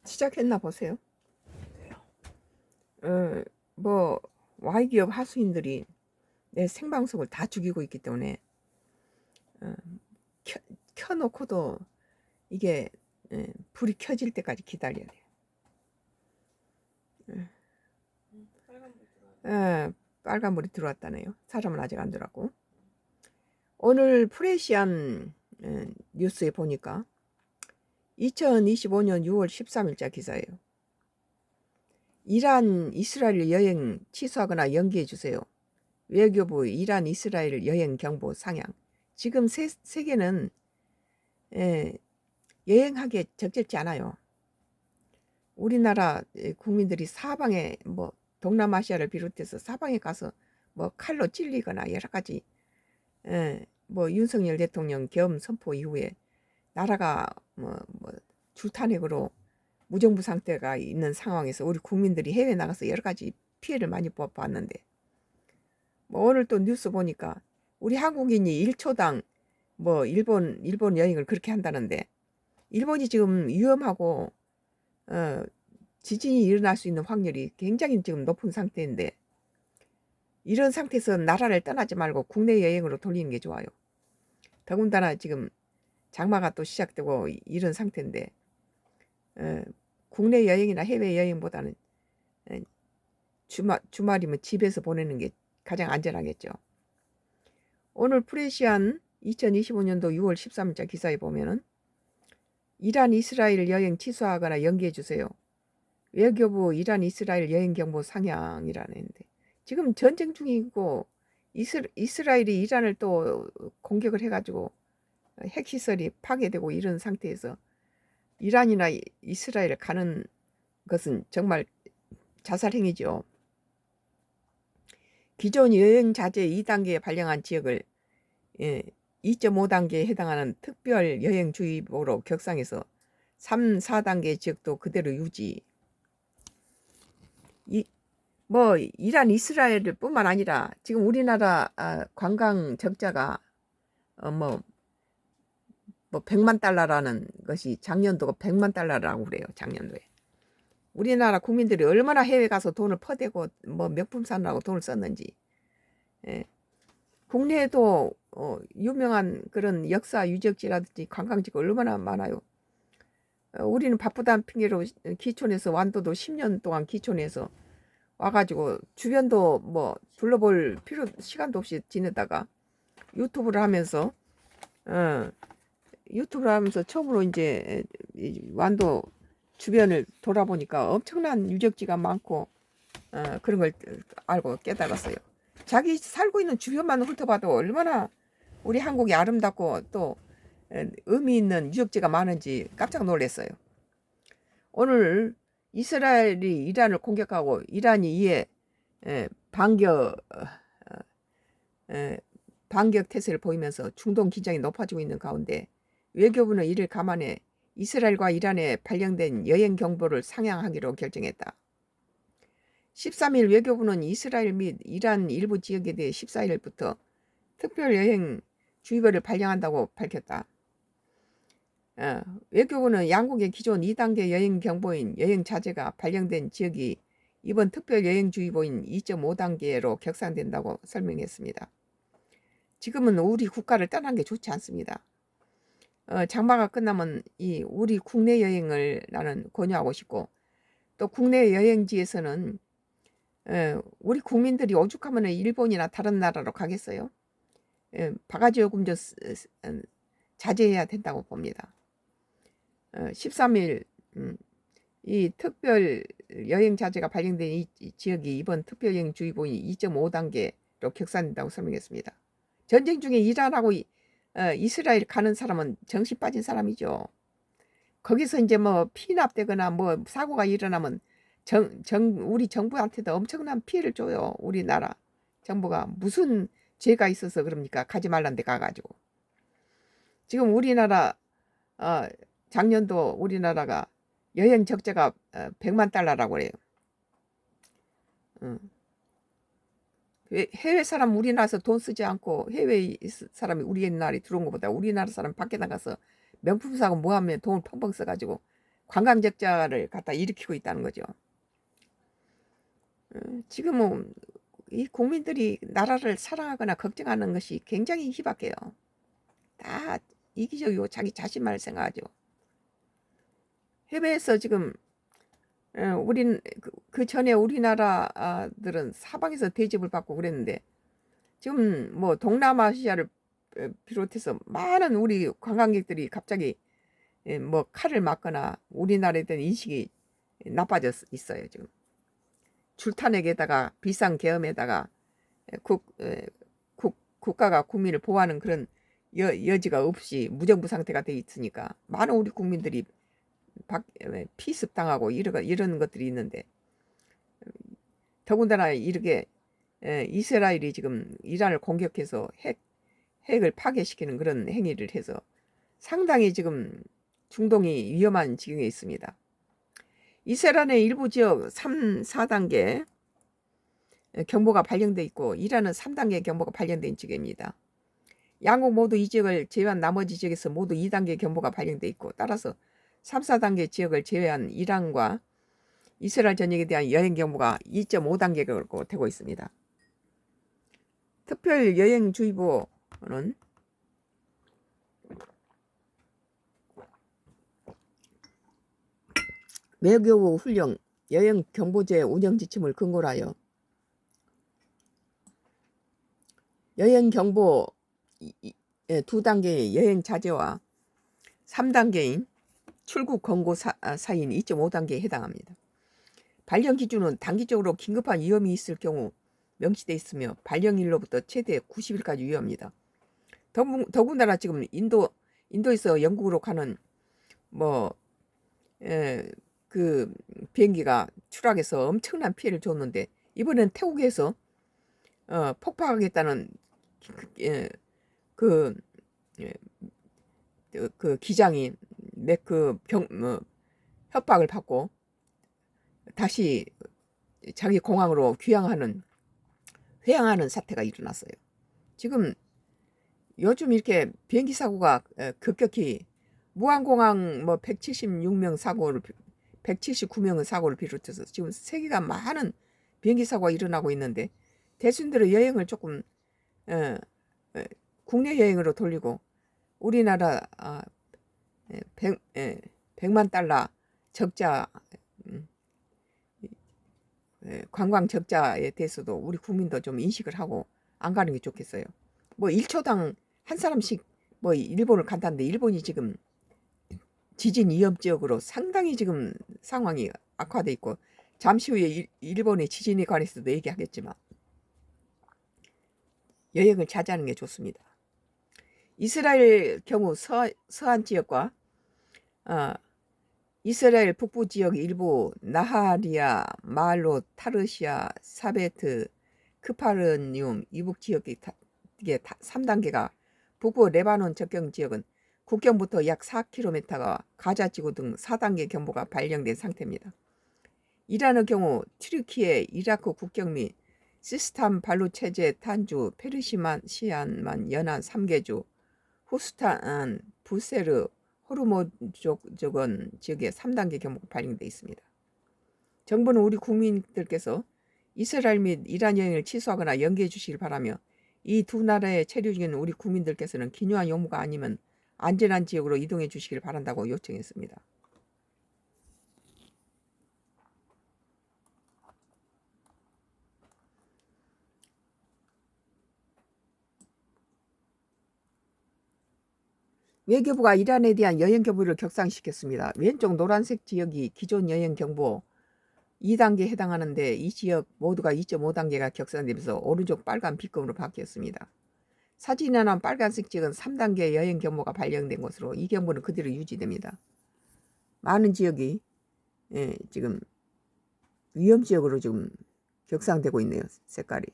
시작했나 보세요. 어, 뭐 Y기업 하수인들이 내 생방송을 다 죽이고 있기 때문에 어, 켜놓고도 이게 불이 켜질 때까지 기다려야 돼요. 빨간불이 들어왔다네요. 사람은 아직 안 들어왔고. 오늘 프레시안 뉴스에 보니까 2025년 6월 13일자 기사예요. 이란 이스라엘 여행 취소하거나 연기해 주세요. 외교부 이란 이스라엘 여행 경보 상향. 지금 세계는 여행하기에 적절치 않아요. 우리나라 국민들이 사방에 뭐 동남아시아를 비롯해서 사방에 가서 뭐 칼로 찔리거나 여러 가지 뭐 윤석열 대통령 겸 선포 이후에 나라가 뭐 줄탄핵으로 무정부 상태가 있는 상황에서 우리 국민들이 해외 나가서 여러 가지 피해를 많이 봤는데 뭐 오늘 또 뉴스 보니까 우리 한국인이 1초당 뭐 일본 여행을 그렇게 한다는데 일본이 지금 위험하고 지진이 일어날 수 있는 확률이 굉장히 지금 높은 상태인데 이런 상태에서 나라를 떠나지 말고 국내 여행으로 돌리는 게 좋아요. 더군다나 지금 장마가 또 시작되고 이런 상태인데 국내 여행이나 해외 여행보다는 주말이면 집에서 보내는 게 가장 안전하겠죠. 오늘 프레시안 2025년도 6월 13일자 기사에 보면은 이란 이스라엘 여행 취소하거나 연기해 주세요. 외교부 이란 이스라엘 여행 경보 상향이라는데 지금 전쟁 중이고 이스라엘이 이란을 또 공격을 해가지고 핵시설이 파괴되고 이런 상태에서 이란이나 이스라엘 가는 것은 정말 자살행위죠. 기존 여행 자제 2단계에 발령한 지역을 2.5단계에 해당하는 특별 여행주의보로 격상해서 3, 4단계 지역도 그대로 유지. 뭐 이란 이스라엘뿐만 아니라 지금 우리나라 관광 적자가 뭐 100만 달러라는 것이 작년도가 100만 달러라고 그래요. 작년도에. 우리나라 국민들이 얼마나 해외 가서 돈을 퍼대고 뭐 명품 사느라고 돈을 썼는지. 국내에도 유명한 그런 역사 유적지라든지 관광지가 얼마나 많아요. 우리는 바쁘다는 핑계로 기촌에서 완도도 10년 동안 기촌에서 와가지고 주변도 뭐 둘러볼 시간도 없이 지내다가 유튜브를 하면서 처음으로 이제 완도 주변을 돌아보니까 엄청난 유적지가 많고 그런 걸 알고 깨달았어요. 자기 살고 있는 주변만 훑어봐도 얼마나 우리 한국이 아름답고 또 의미 있는 유적지가 많은지 깜짝 놀랐어요. 오늘 이스라엘이 이란을 공격하고 이란이 이에 반격 태세를 보이면서 중동 긴장이 높아지고 있는 가운데 외교부는 이를 감안해 이스라엘과 이란에 발령된 여행 경보를 상향하기로 결정했다. 13일 외교부는 이스라엘 및 이란 일부 지역에 대해 14일부터 특별 여행 주의보를 발령한다고 밝혔다. 외교부는 양국의 기존 2단계 여행 경보인 여행 자제가 발령된 지역이 이번 특별 여행 주의보인 2.5단계로 격상된다고 설명했습니다. 지금은 우리 국가를 떠난 게 좋지 않습니다. 장마가 끝나면 우리 국내 여행을 나는 권유하고 싶고 또 국내 여행지에서는 우리 국민들이 오죽하면 일본이나 다른 나라로 가겠어요. 바가지 요금 좀 자제해야 된다고 봅니다. 13일 이 특별 여행 자제가 발령된 이 지역이 이번 특별 여행 주의보인 2.5단계로 격상된다고 설명했습니다. 전쟁 중에 이란하고 이스라엘 가는 사람은 정신 빠진 사람이죠. 거기서 이제 뭐 피납되거나 뭐 사고가 일어나면 우리 정부한테도 엄청난 피해를 줘요. 우리나라 정부가 무슨 죄가 있어서 그럽니까? 가지 말란 데 가가지고. 지금 우리나라 작년도 우리나라가 여행 적자가 100만 달러라고 그래요. 해외 사람 우리나라에서 돈 쓰지 않고 해외 사람이 우리나라에 들어온 것보다 우리나라 사람 밖에 나가서 명품 사고 뭐하면 돈을 펑펑 써가지고 관광적자를 갖다 일으키고 있다는 거죠. 지금은 이 국민들이 나라를 사랑하거나 걱정하는 것이 굉장히 희박해요. 다 이기적이고 자기 자신만을 생각하죠. 해외에서 지금 우린 그 전에 우리나라들은 사방에서 대접을 받고 그랬는데 지금 뭐 동남아시아를 비롯해서 많은 우리 관광객들이 갑자기 뭐 칼을 맞거나 우리나라에 대한 인식이 나빠져 있어요. 지금 줄탄핵에다가 비상 계엄에다가 국가가 국민을 보호하는 그런 여지가 없이 무정부 상태가 돼 있으니까 많은 우리 국민들이 피습당하고 이런 것들이 있는데, 더군다나 이렇게 이스라엘이 지금 이란을 공격해서 핵을 파괴시키는 그런 행위를 해서 상당히 지금 중동이 위험한 지경에 있습니다. 이스라엘의 일부 지역 3, 4단계 경보가 발령돼 있고 이란은 3단계 경보가 발령된 지역입니다. 양국 모두 이 지역을 제외한 나머지 지역에서 모두 2단계 경보가 발령돼 있고, 따라서 3, 4단계 지역을 제외한 이란과 이스라엘 전역에 대한 여행 경보가 2.5단계로 되고 있습니다. 특별 여행주의보는 외교부 훈령 여행 경보제 운영 지침을 근거로 하여 여행 경보 2단계의 여행 자제와 3단계인 출국 권고 사이인 2.5단계에 해당합니다. 발령 기준은 단기적으로 긴급한 위험이 있을 경우 명시되어 있으며 발령일로부터 최대 90일까지 유효합니다. 더군다나 지금 인도에서 영국으로 가는 그 비행기가 추락해서 엄청난 피해를 줬는데, 이번엔 태국에서 폭파하겠다는 그 기장이 협박을 받고 다시 자기 공항으로 회항하는 사태가 일어났어요. 지금 요즘 이렇게 비행기 사고가 급격히 무안공항 176명 사고를 179명의 사고를 비롯해서 지금 세계가 많은 비행기 사고가 일어나고 있는데, 대중들의 여행을 조금 국내 여행으로 돌리고 우리나라 100만 달러 적자, 관광 적자에 대해서도 우리 국민도 좀 인식을 하고 안 가는 게 좋겠어요. 1초당 한 사람씩 일본을 간다는데, 일본이 지금 지진 위험 지역으로 상당히 지금 상황이 악화돼 있고, 잠시 후에 일본의 지진에 관해서도 얘기하겠지만 여행을 자제하는 게 좋습니다. 이스라엘 경우 서한 지역과 이스라엘 북부 지역 일부 나하리아, 마알롯, 타르시아, 사베트, 크파르니움 이북 지역의 3단계가, 북부 레바논 접경 지역은 국경부터 약 4km가 가자지구 등 4단계 경보가 발령된 상태입니다. 이란의 경우 튀르키예, 이라크 국경 및 시스탄 발루체제 탄주, 페르시안 연안 3개주, 후스탄, 부세르, 호르모즈건 지역에 3단계 경보가 발령돼 있습니다. 정부는 우리 국민들께서 이스라엘 및 이란 여행을 취소하거나 연기해 주시길 바라며, 이 두 나라에 체류 중인 우리 국민들께서는 기묘한 용무가 아니면 안전한 지역으로 이동해 주시길 바란다고 요청했습니다. 외교부가 이란에 대한 여행 경보를 격상시켰습니다. 왼쪽 노란색 지역이 기존 여행 경보 2단계에 해당하는데, 이 지역 모두가 2.5단계가 격상되면서 오른쪽 빨간 B급으로 바뀌었습니다. 사진에 나온 빨간색 지역은 3단계 여행 경보가 발령된 것으로 이 경보는 그대로 유지됩니다. 많은 지역이 지금 위험 지역으로 지금 격상되고 있네요. 색깔이.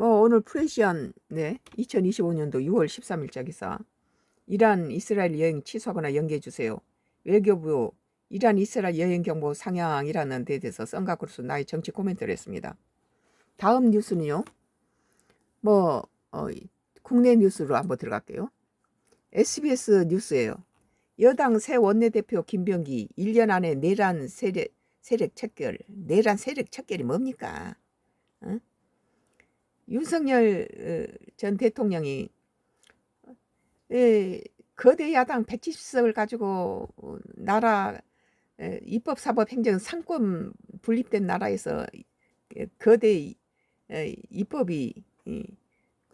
오늘 프레시안 2025년도 6월 13일자 기사, 이란 이스라엘 여행 취소하거나 연기해 주세요. 외교부 이란 이스라엘 여행 경보 상향이라는 데 대해서 썬가크루스 나의 정치 코멘트를 했습니다. 다음 뉴스는요. 뭐 국내 뉴스로 한번 들어갈게요. SBS 뉴스예요. 여당 새 원내대표 김병기 1년 안에 내란 세력 척결. 내란 세력 척결이 뭡니까? 어? 윤석열 전 대통령이 거대 야당 170석을 가지고 나라 입법, 사법, 행정, 상권 분립된 나라에서 거대 입법이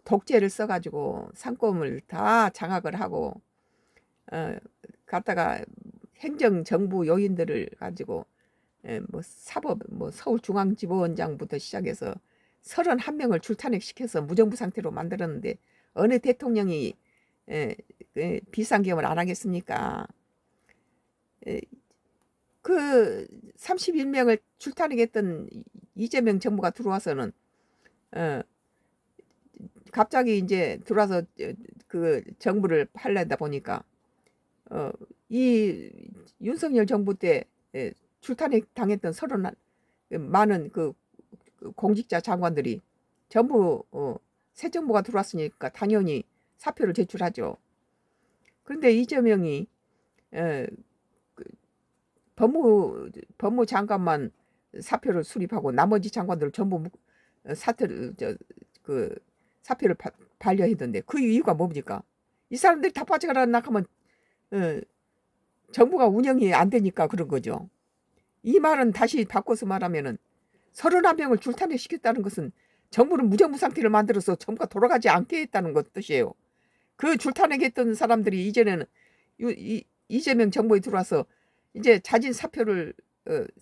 독재를 써가지고 상권을 다 장악을 하고 갖다가 행정 정부 요인들을 가지고 뭐 사법, 뭐 서울중앙지법원장부터 시작해서 31명을 출탄핵시켜서 무정부 상태로 만들었는데 어느 대통령이 비상경을 안 하겠습니까? 그 31명을 출탄핵했던 이재명 정부가 들어와서는 갑자기 이제 들어와서 그 정부를 하려다 보니까 이 윤석열 정부 때 출탄핵 당했던 많은 그 공직자 장관들이 전부 새 정부가 들어왔으니까 당연히 사표를 제출하죠. 그런데 이재명이 법무 장관만 사표를 수립하고 나머지 장관들 전부 사표를 반려했던데 그 이유가 뭡니까? 이 사람들이 다 빠져가라 하면 정부가 운영이 안 되니까 그런 거죠. 이 말은 다시 바꿔서 말하면은 31명을 출탄핵시켰다는 것은 정부는 무정부 상태를 만들어서 정부가 돌아가지 않게 했다는 것 뜻이에요. 그 출탄핵했던 사람들이 이제는 이재명 정부에 들어와서 이제 자진 사표를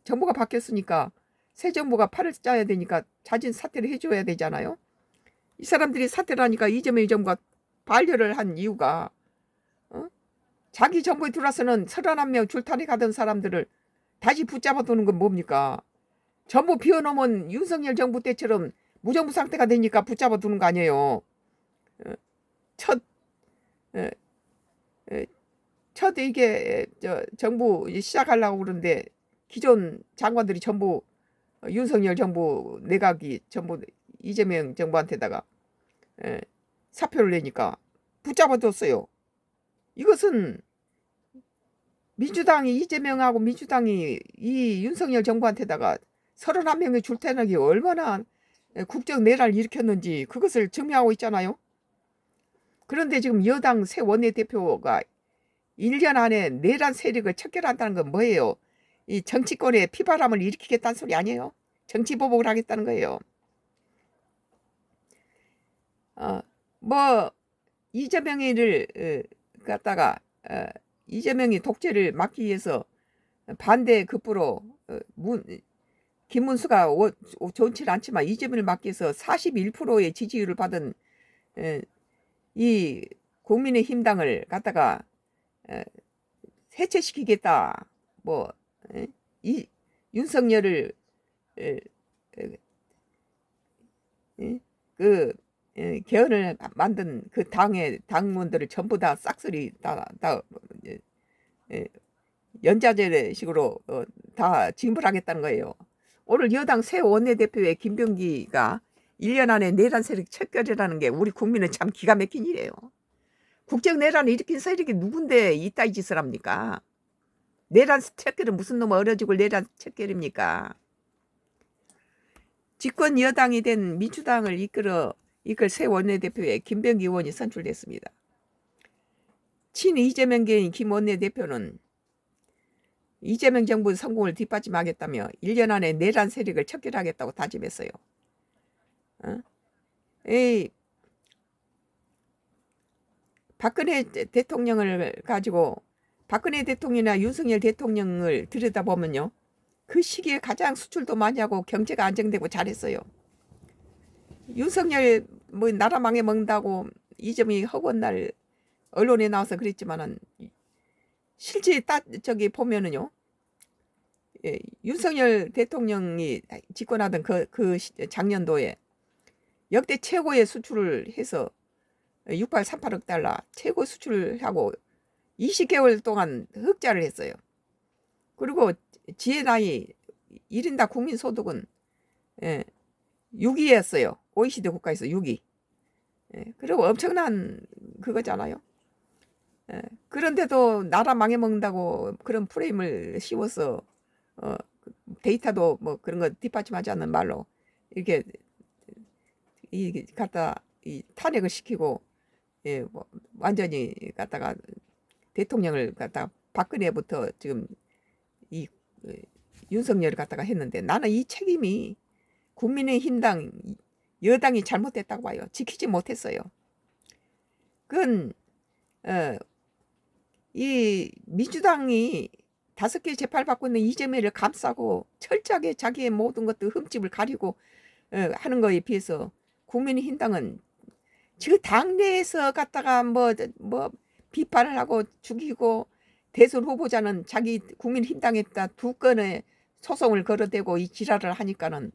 정부가 바뀌었으니까 새 정부가 팔을 짜야 되니까 자진 사퇴를 해줘야 되잖아요. 이 사람들이 사퇴를 하니까 이재명 정부가 반려를 한 이유가 자기 정부에 들어와서는 31명 출탄핵하던 사람들을 다시 붙잡아 두는 건 뭡니까? 전부 비워놓으면 윤석열 정부 때처럼 무정부 상태가 되니까 붙잡아 두는 거 아니에요. 첫 이게 정부 시작하려고 그러는데 기존 장관들이 전부 윤석열 정부 내각이 전부 이재명 정부한테다가 사표를 내니까 붙잡아뒀어요. 이것은 민주당이 이재명하고 민주당이 이 윤석열 정부한테다가 31명의 출퇴근이 얼마나 국정 내란을 일으켰는지 그것을 증명하고 있잖아요. 그런데 지금 여당 새 원내대표가 1년 안에 내란 세력을 척결한다는 건 뭐예요? 이 정치권에 피바람을 일으키겠다는 소리 아니에요? 정치보복을 하겠다는 거예요. 뭐 이재명이를 갖다가 이재명이 독재를 막기 위해서 반대 급부로 김문수가 좋지는 않지만 이재명을 막기 위해서 41%의 지지율을 받은 이 국민의힘당을 갖다가 해체시키겠다. 뭐 이 윤석열을 개헌을 만든 그 당의 당원들을 전부 다 싹쓸이 다 연좌제식으로 다 징벌하겠다는 거예요. 오늘 여당 새 원내대표의 김병기가 1년 안에 내란 세력 척결이라는 게 우리 국민은 참 기가 막힌 일이에요. 국정 내란을 일으킨 세력이 누군데 이따위 짓을 합니까? 내란 척결은 무슨 놈의 어려 죽을 내란 척결입니까? 집권 여당이 된 민주당을 이끌 새 원내대표에 김병기 의원이 선출됐습니다. 친 이재명계인 김 원내대표는 이재명 정부 성공을 뒷받침하겠다며 1년 안에 내란 세력을 척결하겠다고 다짐했어요. 박근혜 대통령을 가지고 박근혜 대통령이나 윤석열 대통령을 들여다보면요. 그 시기에 가장 수출도 많이 하고 경제가 안정되고 잘했어요. 윤석열 뭐 나라 망해 먹는다고 이재명이 허구한 날 언론에 나와서 그랬지만은 실제 저기 보면은요. 윤석열 대통령이 집권하던 그 작년도에 역대 최고의 수출을 해서 6838억 달러 최고 수출을 하고 20개월 동안 흑자를 했어요. 그리고 GNI 1인당 국민소득은 6위였어요. OECD 국가에서 6위. 예, 그리고 엄청난 그거잖아요. 예, 그런데도 나라 망해먹는다고 그런 프레임을 씌워서 데이터도 뭐 그런 거 뒷받침하지 않는 말로 이렇게 갖다 탄핵을 시키고, 예, 뭐 완전히 갖다가 대통령을 갖다가 박근혜부터 지금 이 윤석열을 갖다가 했는데, 나는 이 책임이 국민의힘당 여당이 잘못됐다고 봐요. 지키지 못했어요. 그건 이 민주당이 5개 재판받고 있는 이재명을 감싸고 철저하게 자기의 모든 것들 흠집을 가리고 하는 거에 비해서, 국민의힘당은 그 당내에서 갖다가 뭐 비판을 하고 죽이고, 대선 후보자는 자기 국민힘당에다 2건의 소송을 걸어대고 이 지랄을 하니까는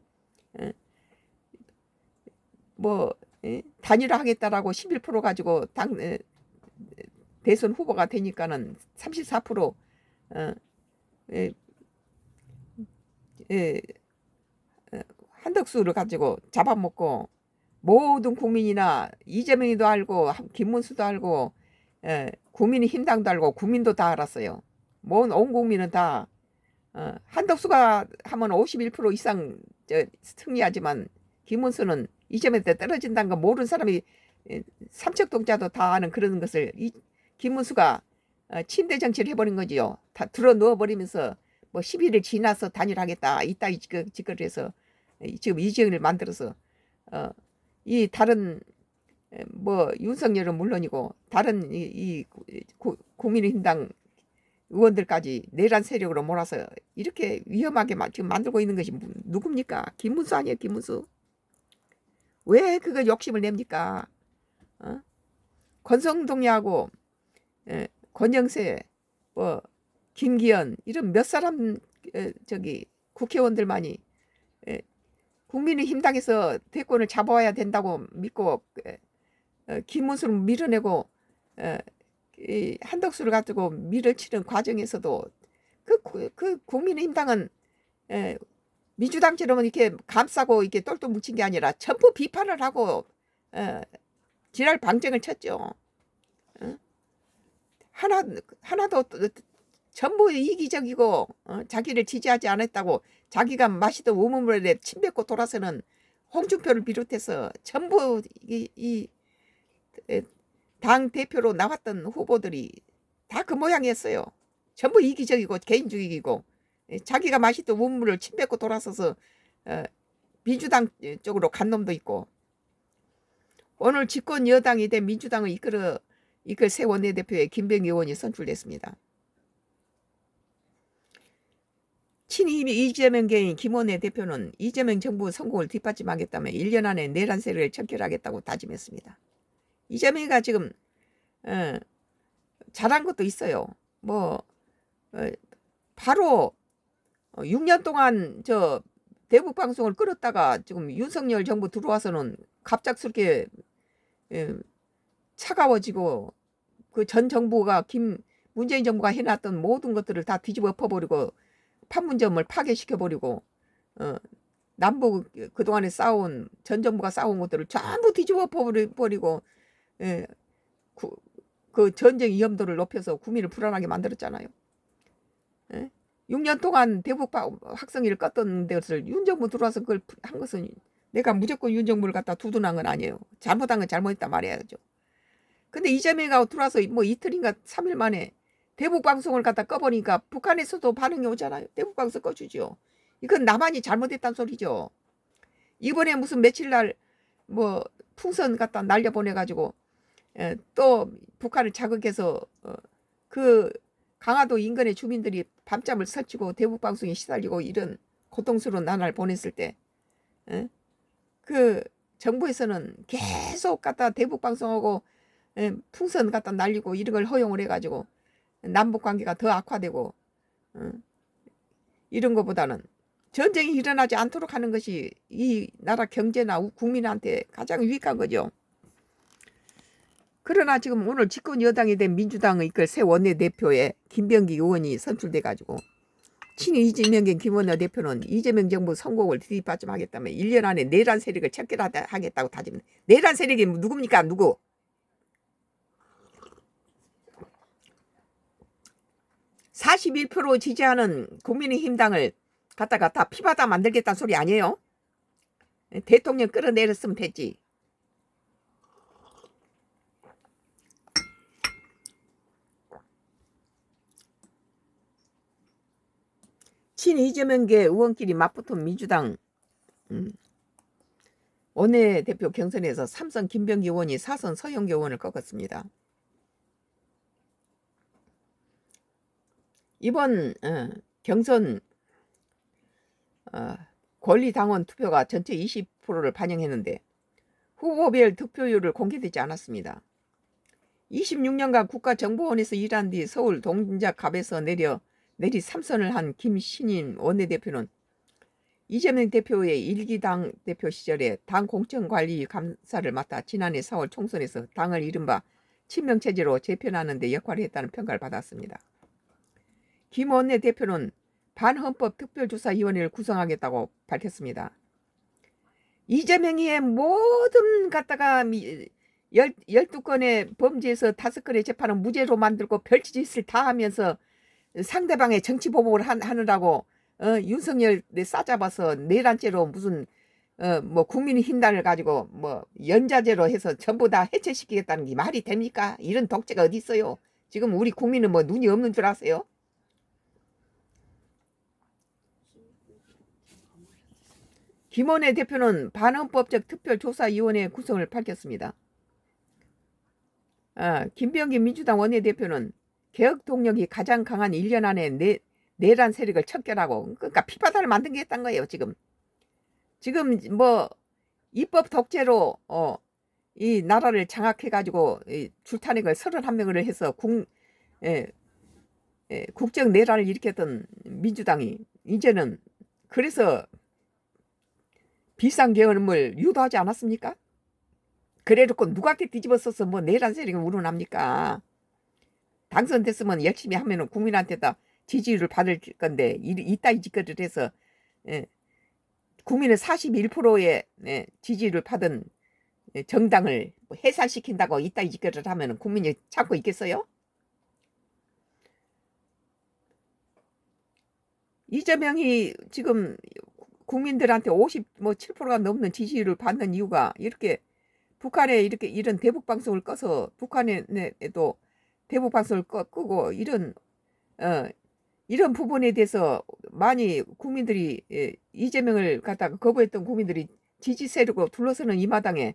뭐 단일화하겠다라고 11% 가지고 대선 후보가 되니까는 34% 한덕수를 가지고 잡아먹고, 모든 국민이나 이재명이도 알고 김문수도 알고 국민의힘당도 알고 국민도 다 알았어요. 온 국민은 다 한덕수가 하면 51% 이상 승리하지만, 김문수는 이재명한테 떨어진다는 거 모르는 사람이 삼척동자도 다 아는 그런 것을 김문수가 침대 정치를 해버린 거지요. 다 들어 누워버리면서 뭐 10일을 지나서 단일하겠다 이따위 짓거리를 해서 지금 이재명을 만들어서 이 다른 뭐 윤석열은 물론이고 다른 국민의힘당 의원들까지 내란 세력으로 몰아서 이렇게 위험하게 지금 만들고 있는 것이 누굽니까? 김문수 아니에요, 김문수? 왜 그거 욕심을 냅니까? 권성동이하고 권영세, 뭐 김기현 이런 몇 사람 국회의원들만이 국민의힘당에서 대권을 잡아와야 된다고 믿고 김문수를 밀어내고 한덕수를 가지고 밀어치는 과정에서도 그 국민의힘당은 민주당처럼 이렇게 감싸고 이렇게 똘똘 뭉친 게 아니라 전부 비판을 하고 지랄 방정을 쳤죠. 하나도 전부 이기적이고 자기를 지지하지 않았다고 자기가 마시던 우물물에 침 뱉고 돌아서는 홍준표를 비롯해서 전부 이 당 대표로 나왔던 후보들이 다 그 모양이었어요. 전부 이기적이고 개인주의이고 자기가 마시던 우물을 침 뱉고 돌아서서 민주당 쪽으로 간 놈도 있고, 오늘 집권 여당이 된 민주당을 이끌 새 원내대표에 김병기 의원이 선출됐습니다. 친이 이재명계인 김원내 대표는 이재명 정부 성공을 뒷받침하겠다며 1년 안에 내란 세력을 척결하겠다고 다짐했습니다. 이재명이가 지금 잘한 것도 있어요. 뭐 바로 6년 동안 저 대북 방송을 끌었다가 지금 윤석열 정부 들어와서는 갑작스럽게 차가워지고, 그 전 정부가 문재인 정부가 해놨던 모든 것들을 다 뒤집어 엎어버리고 판문점을 파괴시켜버리고 남북 그동안에 싸운 전 정부가 싸운 것들을 전부 뒤집어 엎어버리고 그 전쟁 위험도를 높여서 국민을 불안하게 만들었잖아요. 6년 동안 대북 확성기를 껐던 것을 윤 정부 들어와서 그걸 한 것은, 내가 무조건 윤 정부를 갖다 두둔한 건 아니에요. 잘못한 건 잘못했다 말해야죠. 근데 이재명이 들어와서 뭐 이틀인가 3일 만에 대북 방송을 갖다 꺼보니까 북한에서도 반응이 오잖아요. 대북 방송 꺼주죠. 이건 나만이 잘못했단 소리죠. 이번에 무슨 며칠 날 뭐 풍선 갖다 날려보내가지고 또 북한을 자극해서 그 강화도 인근의 주민들이 밤잠을 설치고 대북 방송에 시달리고 이런 고통스러운 나날을 보냈을 때 그 정부에서는 계속 갖다 대북 방송하고 풍선 갖다 날리고 이런 걸 허용을 해가지고 남북 관계가 더 악화되고 이런 것보다는 전쟁이 일어나지 않도록 하는 것이 이 나라 경제나 국민한테 가장 유익한 거죠. 그러나 지금 오늘 집권 여당이 된 민주당을 이끌 새 원내대표에 김병기 의원이 선출돼가지고 친이 이재명의 김원효 대표는 이재명 정부 성공을 뒷받침하겠다며 1년 안에 내란 세력을 척결하겠다고 다짐합니다. 내란 세력이 누굽니까? 누구? 41% 지지하는 국민의힘당을 갖다가 다 피바다 만들겠다는 소리 아니에요? 대통령 끌어내렸으면 됐지. 친 이재명계 의원끼리 맞붙은 민주당 원내대표 경선에서 3선 김병기 의원이 4선 서영교 의원을 꺾었습니다. 이번 경선 권리당원 투표가 전체 20%를 반영했는데 후보별 득표율을 공개되지 않았습니다. 26년간 국가정보원에서 일한 뒤 서울 동작갑에서 내리 3선을 한 김신임 원내대표는 이재명 대표의 일기당 대표 시절에 당 공천관리 감사를 맡아 지난해 4월 총선에서 당을 이른바 친명체제로 재편하는 데 역할을 했다는 평가를 받았습니다. 김 원내대표는 반헌법 특별조사위원회를 구성하겠다고 밝혔습니다. 이재명이의 모든 갖다가 12건의 범죄에서 5건의 재판은 무죄로 만들고 별짓을 다 하면서 상대방의 정치 보복을 하느라고 윤석열 싸잡아서 내란죄로 무슨 뭐 국민의힘당을 가지고 뭐 연좌제로 해서 전부 다 해체시키겠다는 게 말이 됩니까? 이런 독재가 어디 있어요? 지금 우리 국민은 뭐 눈이 없는 줄 아세요? 김원혜 대표는 반헌법적 특별조사위원회 구성을 밝혔습니다. 김병기 민주당 원내대표는 개혁 동력이 가장 강한 1년 안에 내란 세력을 척결하고, 그러니까 피바다를 만들겠다는 거예요. 지금 뭐 입법 독재로 이 나라를 장악해가지고 줄타닉을 31명을 해서 국정 내란을 일으켰던 민주당이 이제는 그래서 비상계엄을 유도하지 않았습니까? 그래놓고 누구한테 뒤집어 써서 뭐 내란 세력이 우러납니까? 당선됐으면 열심히 하면은 국민한테 다 지지율을 받을 건데 이따위 짓거리를 해서 국민의 41%의 지지율을 받은 정당을 해산시킨다고 이따위 짓거리를 하면은 국민이 참고 있겠어요? 이재명이 지금 국민들한테 57%가 넘는 지지율을 받는 이유가 이렇게 북한에 이런 대북 방송을 꺼서 북한에도 대북 방송을 끄고 이런 부분에 대해서 많이 국민들이 이재명을 갖다가 거부했던 국민들이 지지 세력으로 둘러서는 이 마당에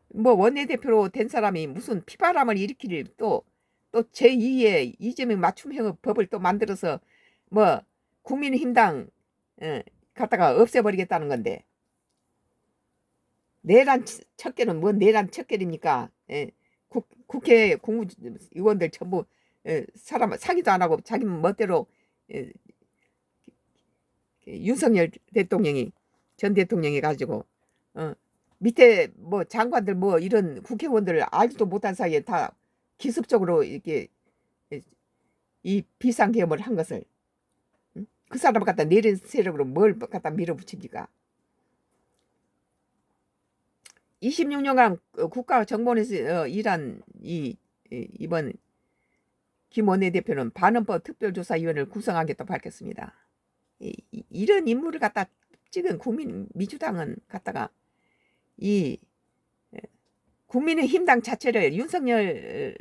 뭐 원내대표로 된 사람이 무슨 피바람을 일으킬 또 제2의 이재명 맞춤형 법을 또 만들어서 뭐 국민의힘당 갖다가 없애버리겠다는 건데, 내란 척결은 뭔 내란 척결입니까? 국회 국무위원들 전부 사람 사기도 안 하고 자기 멋대로 윤석열 대통령이 전 대통령이 가지고 밑에 뭐 장관들 뭐 이런 국회의원들 알지도 못한 사이에 다 기습적으로 이렇게 이 비상계엄을 한 것을 그 사람을 갖다 내린 세력으로 뭘 갖다 밀어붙입니까? 26년간 국가정보원에서 일한 이번 김 원내대표는 반헌법 특별조사위원회를 구성하겠다고 밝혔습니다. 이런 인물을 갖다 찍은 민주당은 갖다가 이 국민의힘당 자체를 윤석열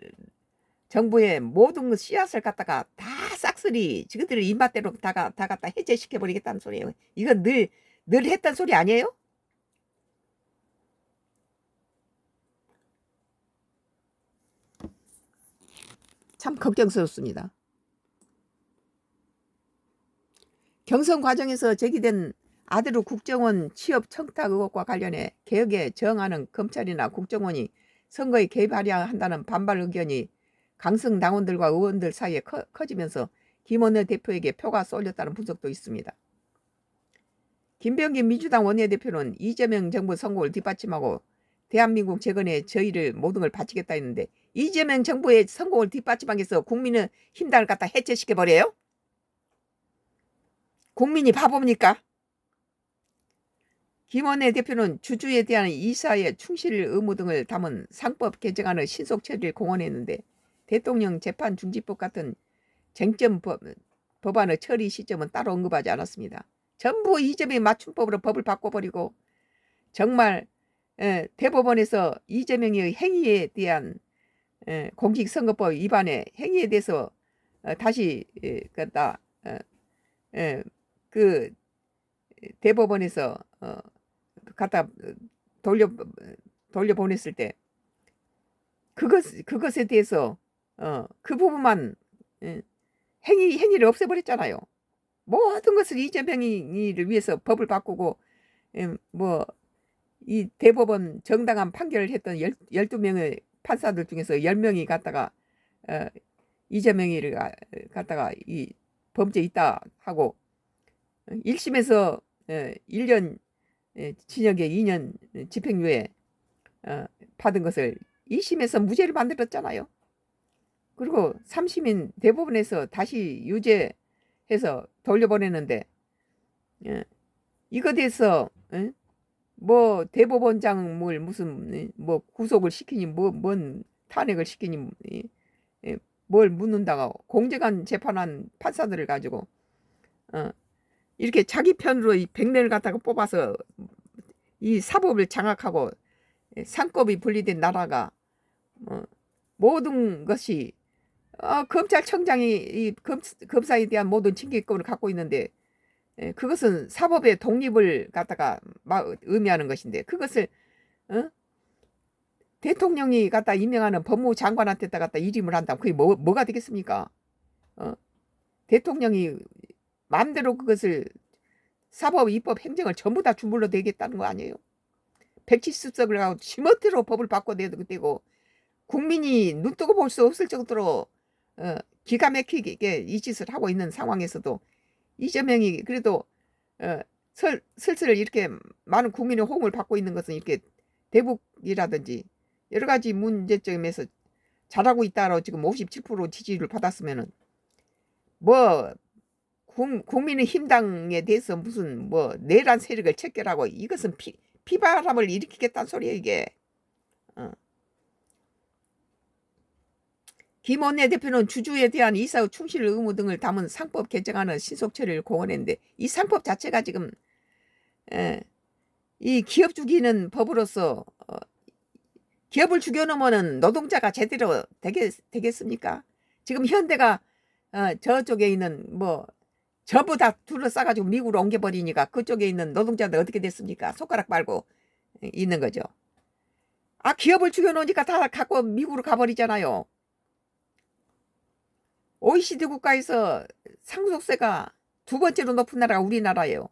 정부의 모든 씨앗을 갖다가 다 싹쓸이 지그들 입맛대로 다 갖다 해제시켜버리겠다는 소리예요. 이건 늘 했던 소리 아니에요? 참 걱정스럽습니다. 경선 과정에서 제기된 아대로 국정원 취업 청탁 의혹과 관련해 개혁에 저항하는 검찰이나 국정원이 선거에 개입하려 한다는 반발 의견이 강성 당원들과 의원들 사이에 커지면서 김원효 대표에게 표가 쏠렸다는 분석도 있습니다. 김병기 민주당 원내대표는 이재명 정부 성공을 뒷받침하고 대한민국 재건에 저희를 모든 걸 바치겠다 했는데, 이재명 정부의 성공을 뒷받침하기 위해서 국민의 힘당을 갖다 해체시켜버려요? 국민이 바보입니까? 김원내 대표는 주주에 대한 이사의 충실 의무 등을 담은 상법 개정안을 신속 처리를 공언했는데 대통령 재판 중지법 같은 쟁점 법안의 처리 시점은 따로 언급하지 않았습니다. 전부 이재명의 맞춤법으로 법을 바꿔버리고 정말 대법원에서 이재명의 행위에 대한 공직선거법 위반의 행위에 대해서 다시 갖다 그 대법원에서 갖다 돌려보냈을 때 그것에 대해서 그 부분만 행위를 없애버렸잖아요. 모든 것을 이재명이를 위해서 법을 바꾸고 뭐 이 대법원 정당한 판결을 했던 12명의 판사들 중에서 10명이 갖다가 이재명이를 갖다가 이 범죄 있다 하고 1심에서 1년 징역에 2년 집행유예 받은 것을 2심에서 무죄를 만들었잖아요. 그리고 3심인 대법원에서 다시 유죄해서 돌려보내는데 이거 대해서 뭐 대법원장을 무슨 뭐 구속을 시키니 뭔 탄핵을 시키니 뭘 묻는다고 공정한 재판한 판사들을 가지고 이렇게 자기 편으로 이 100명을 갖다가 뽑아서 이 사법을 장악하고 상급이 분리된 나라가 모든 것이 검찰청장이 이 검사에 대한 모든 징계권을 갖고 있는데 그것은 사법의 독립을 갖다가 의미하는 것인데 그것을 대통령이 갖다 임명하는 법무부 장관한테 갖다 일임을 한다. 그게 뭐가 되겠습니까? 대통령이 마음대로 그것을 사법, 입법, 행정을 전부 다 주물러 대겠다는 거 아니에요? 170석을 가고 지멋대로 법을 바꿔내도 되고 국민이 눈뜨고 볼 수 없을 정도로 기가 막히게 이 짓을 하고 있는 상황에서도 이재명이 그래도 슬슬 이렇게 많은 국민의 호응을 받고 있는 것은 이렇게 대북이라든지 여러 가지 문제점에서 잘하고 있다로 지금 57% 지지를 받았으면은 뭐 국민의힘당에 대해서 무슨 뭐 내란 세력을 척결하고 이것은 피바람을 일으키겠다는 소리예요 이게. 김원내 대표는 주주에 대한 이사 충실 의무 등을 담은 상법 개정안은 신속 처리를 공언했는데 이 상법 자체가 지금 이 기업 죽이는 법으로서 기업을 죽여놓으면 노동자가 제대로 되겠습니까? 지금 현대가 저쪽에 있는 뭐 전부 다 둘러싸가지고 미국으로 옮겨버리니까 그쪽에 있는 노동자들 어떻게 됐습니까? 손가락 빨고 있는 거죠. 기업을 죽여놓으니까 다 갖고 미국으로 가버리잖아요. OECD 국가에서 상속세가 두 번째로 높은 나라가 우리나라예요.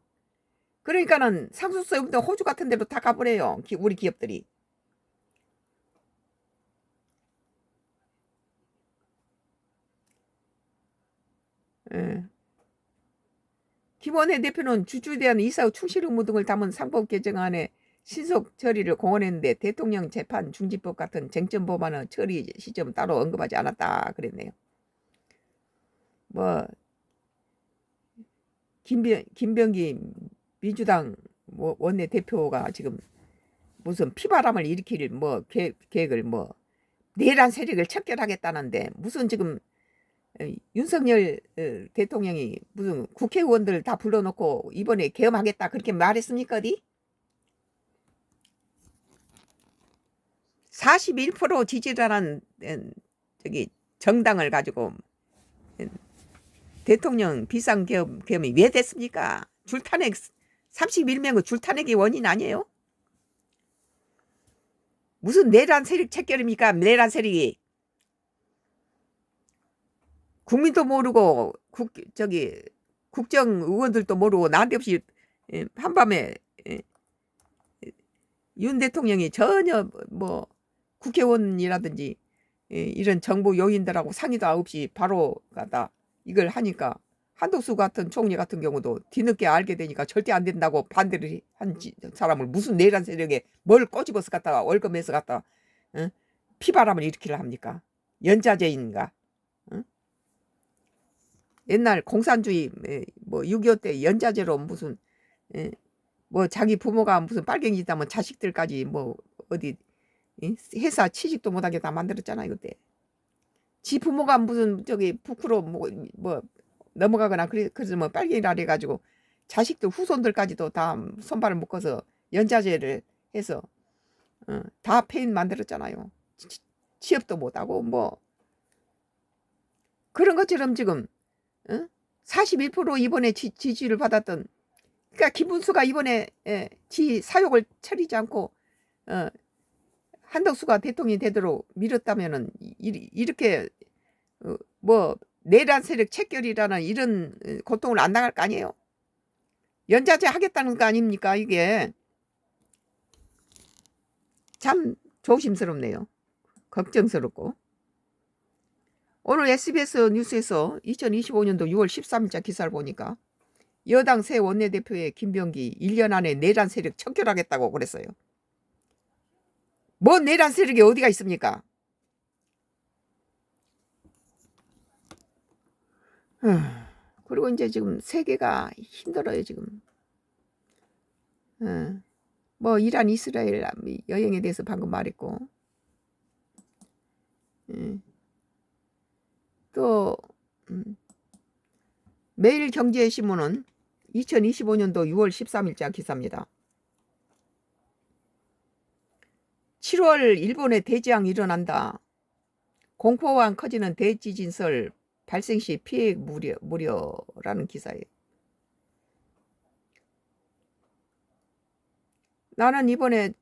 그러니까는 상속세 없는 호주 같은 데로 다 가버려요. 우리 기업들이. 김원회 대표는 주주에 대한 이사 충실 의무 등을 담은 상법 개정안에 신속 처리를 공언했는데 대통령 재판 중지법 같은 쟁점 법안의 처리 시점은 따로 언급하지 않았다 그랬네요. 뭐 김병기 민주당 원내 대표가 지금 무슨 피바람을 일으킬 뭐 계획을 뭐 내란 세력을 척결하겠다는데 무슨 지금 윤석열 대통령이 무슨 국회의원들 다 불러놓고 이번에 계엄하겠다 그렇게 말했습니까 어디? 41% 지지라는 저기 정당을 가지고 대통령 비상계엄이 왜 됐습니까? 줄탄핵 31명의 줄탄핵이 원인 아니에요? 무슨 내란 세력 척결입니까? 내란 세력이 국민도 모르고 국정 의원들도 모르고 난데없이 한밤에 윤 대통령이 전혀 뭐 국회의원이라든지 이런 정부 요인들하고 상의도 없이 바로 갖다 이걸 하니까 한덕수 같은 총리 같은 경우도 뒤늦게 알게 되니까 절대 안 된다고 반대를 한 사람을 무슨 내란 세력에 뭘 꼬집어서 갖다가 월급에서 갖다 피바람을 일으키려 합니까? 연자제인가? 옛날 공산주의 뭐 6.25 때 연자제로 무슨 뭐 자기 부모가 무슨 빨갱이다면 자식들까지 뭐 어디 회사 취직도 못하게 다 만들었잖아요 그때. 지 부모가 무슨 저기 부크로 뭐 넘어가거나 그래서 뭐 빨갱이라 해가지고 자식들 후손들까지도 다 손발을 묶어서 연자제를 해서 다 폐인 만들었잖아요. 취업도 못하고 뭐 그런 것처럼 지금 41% 이번에 지지를 받았던, 그러니까 김문수가 이번에 지 사욕을 차리지 않고 한덕수가 대통령이 되도록 밀었다면은 이렇게 뭐 내란 세력 책결이라는 이런 고통을 안 당할 거 아니에요. 연자제 하겠다는 거 아닙니까? 이게 참 조심스럽네요. 걱정스럽고. 오늘 SBS 뉴스에서 2025년도 6월 13일자 기사를 보니까 여당 새 원내대표의 김병기 1년 안에 내란 세력 척결하겠다고 그랬어요. 뭐 내란 세력이 어디가 있습니까? 그리고 이제 지금 세계가 힘들어요 지금. 뭐 이란 이스라엘 여행에 대해서 방금 말했고, 또 매일경제신문은 2025년도 6월 13일자 기사입니다. 7월 일본에 대지양이 일어난다. 공포와 커지는 대지진설 발생 시 피해 무려라는 기사예요. 나는 이번에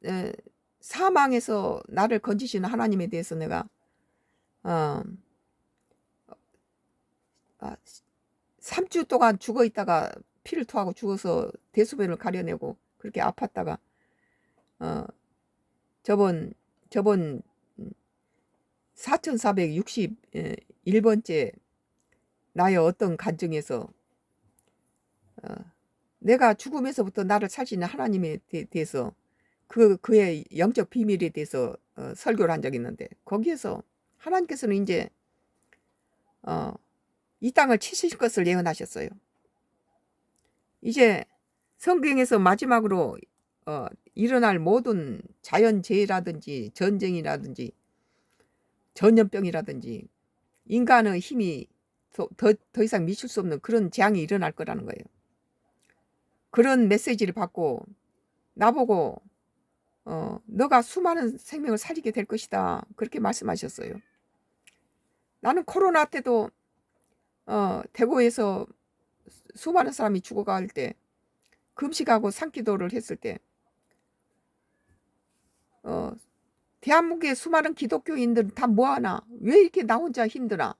사망에서 나를 건지시는 하나님에 대해서 내가 3주 동안 죽어 있다가 피를 토하고 죽어서 대소변을 가려내고 그렇게 아팠다가 저번 4461번째 나의 어떤 간증에서 내가 죽음에서부터 나를 살리는 하나님에 대해서 그의 영적 비밀에 대해서 설교를 한 적이 있는데, 거기에서 하나님께서는 이제 이 땅을 치실 것을 예언하셨어요. 이제 성경에서 마지막으로 일어날 모든 자연재해라든지 전쟁이라든지 전염병이라든지 인간의 힘이 더 이상 미칠 수 없는 그런 재앙이 일어날 거라는 거예요. 그런 메시지를 받고 나보고 너가 수많은 생명을 살리게 될 것이다 그렇게 말씀하셨어요. 나는 코로나 때도 대구에서 수많은 사람이 죽어갈 때 금식하고 산기도를 했을 때 대한민국의 수많은 기독교인들은 다 뭐하나, 왜 이렇게 나 혼자 힘드나,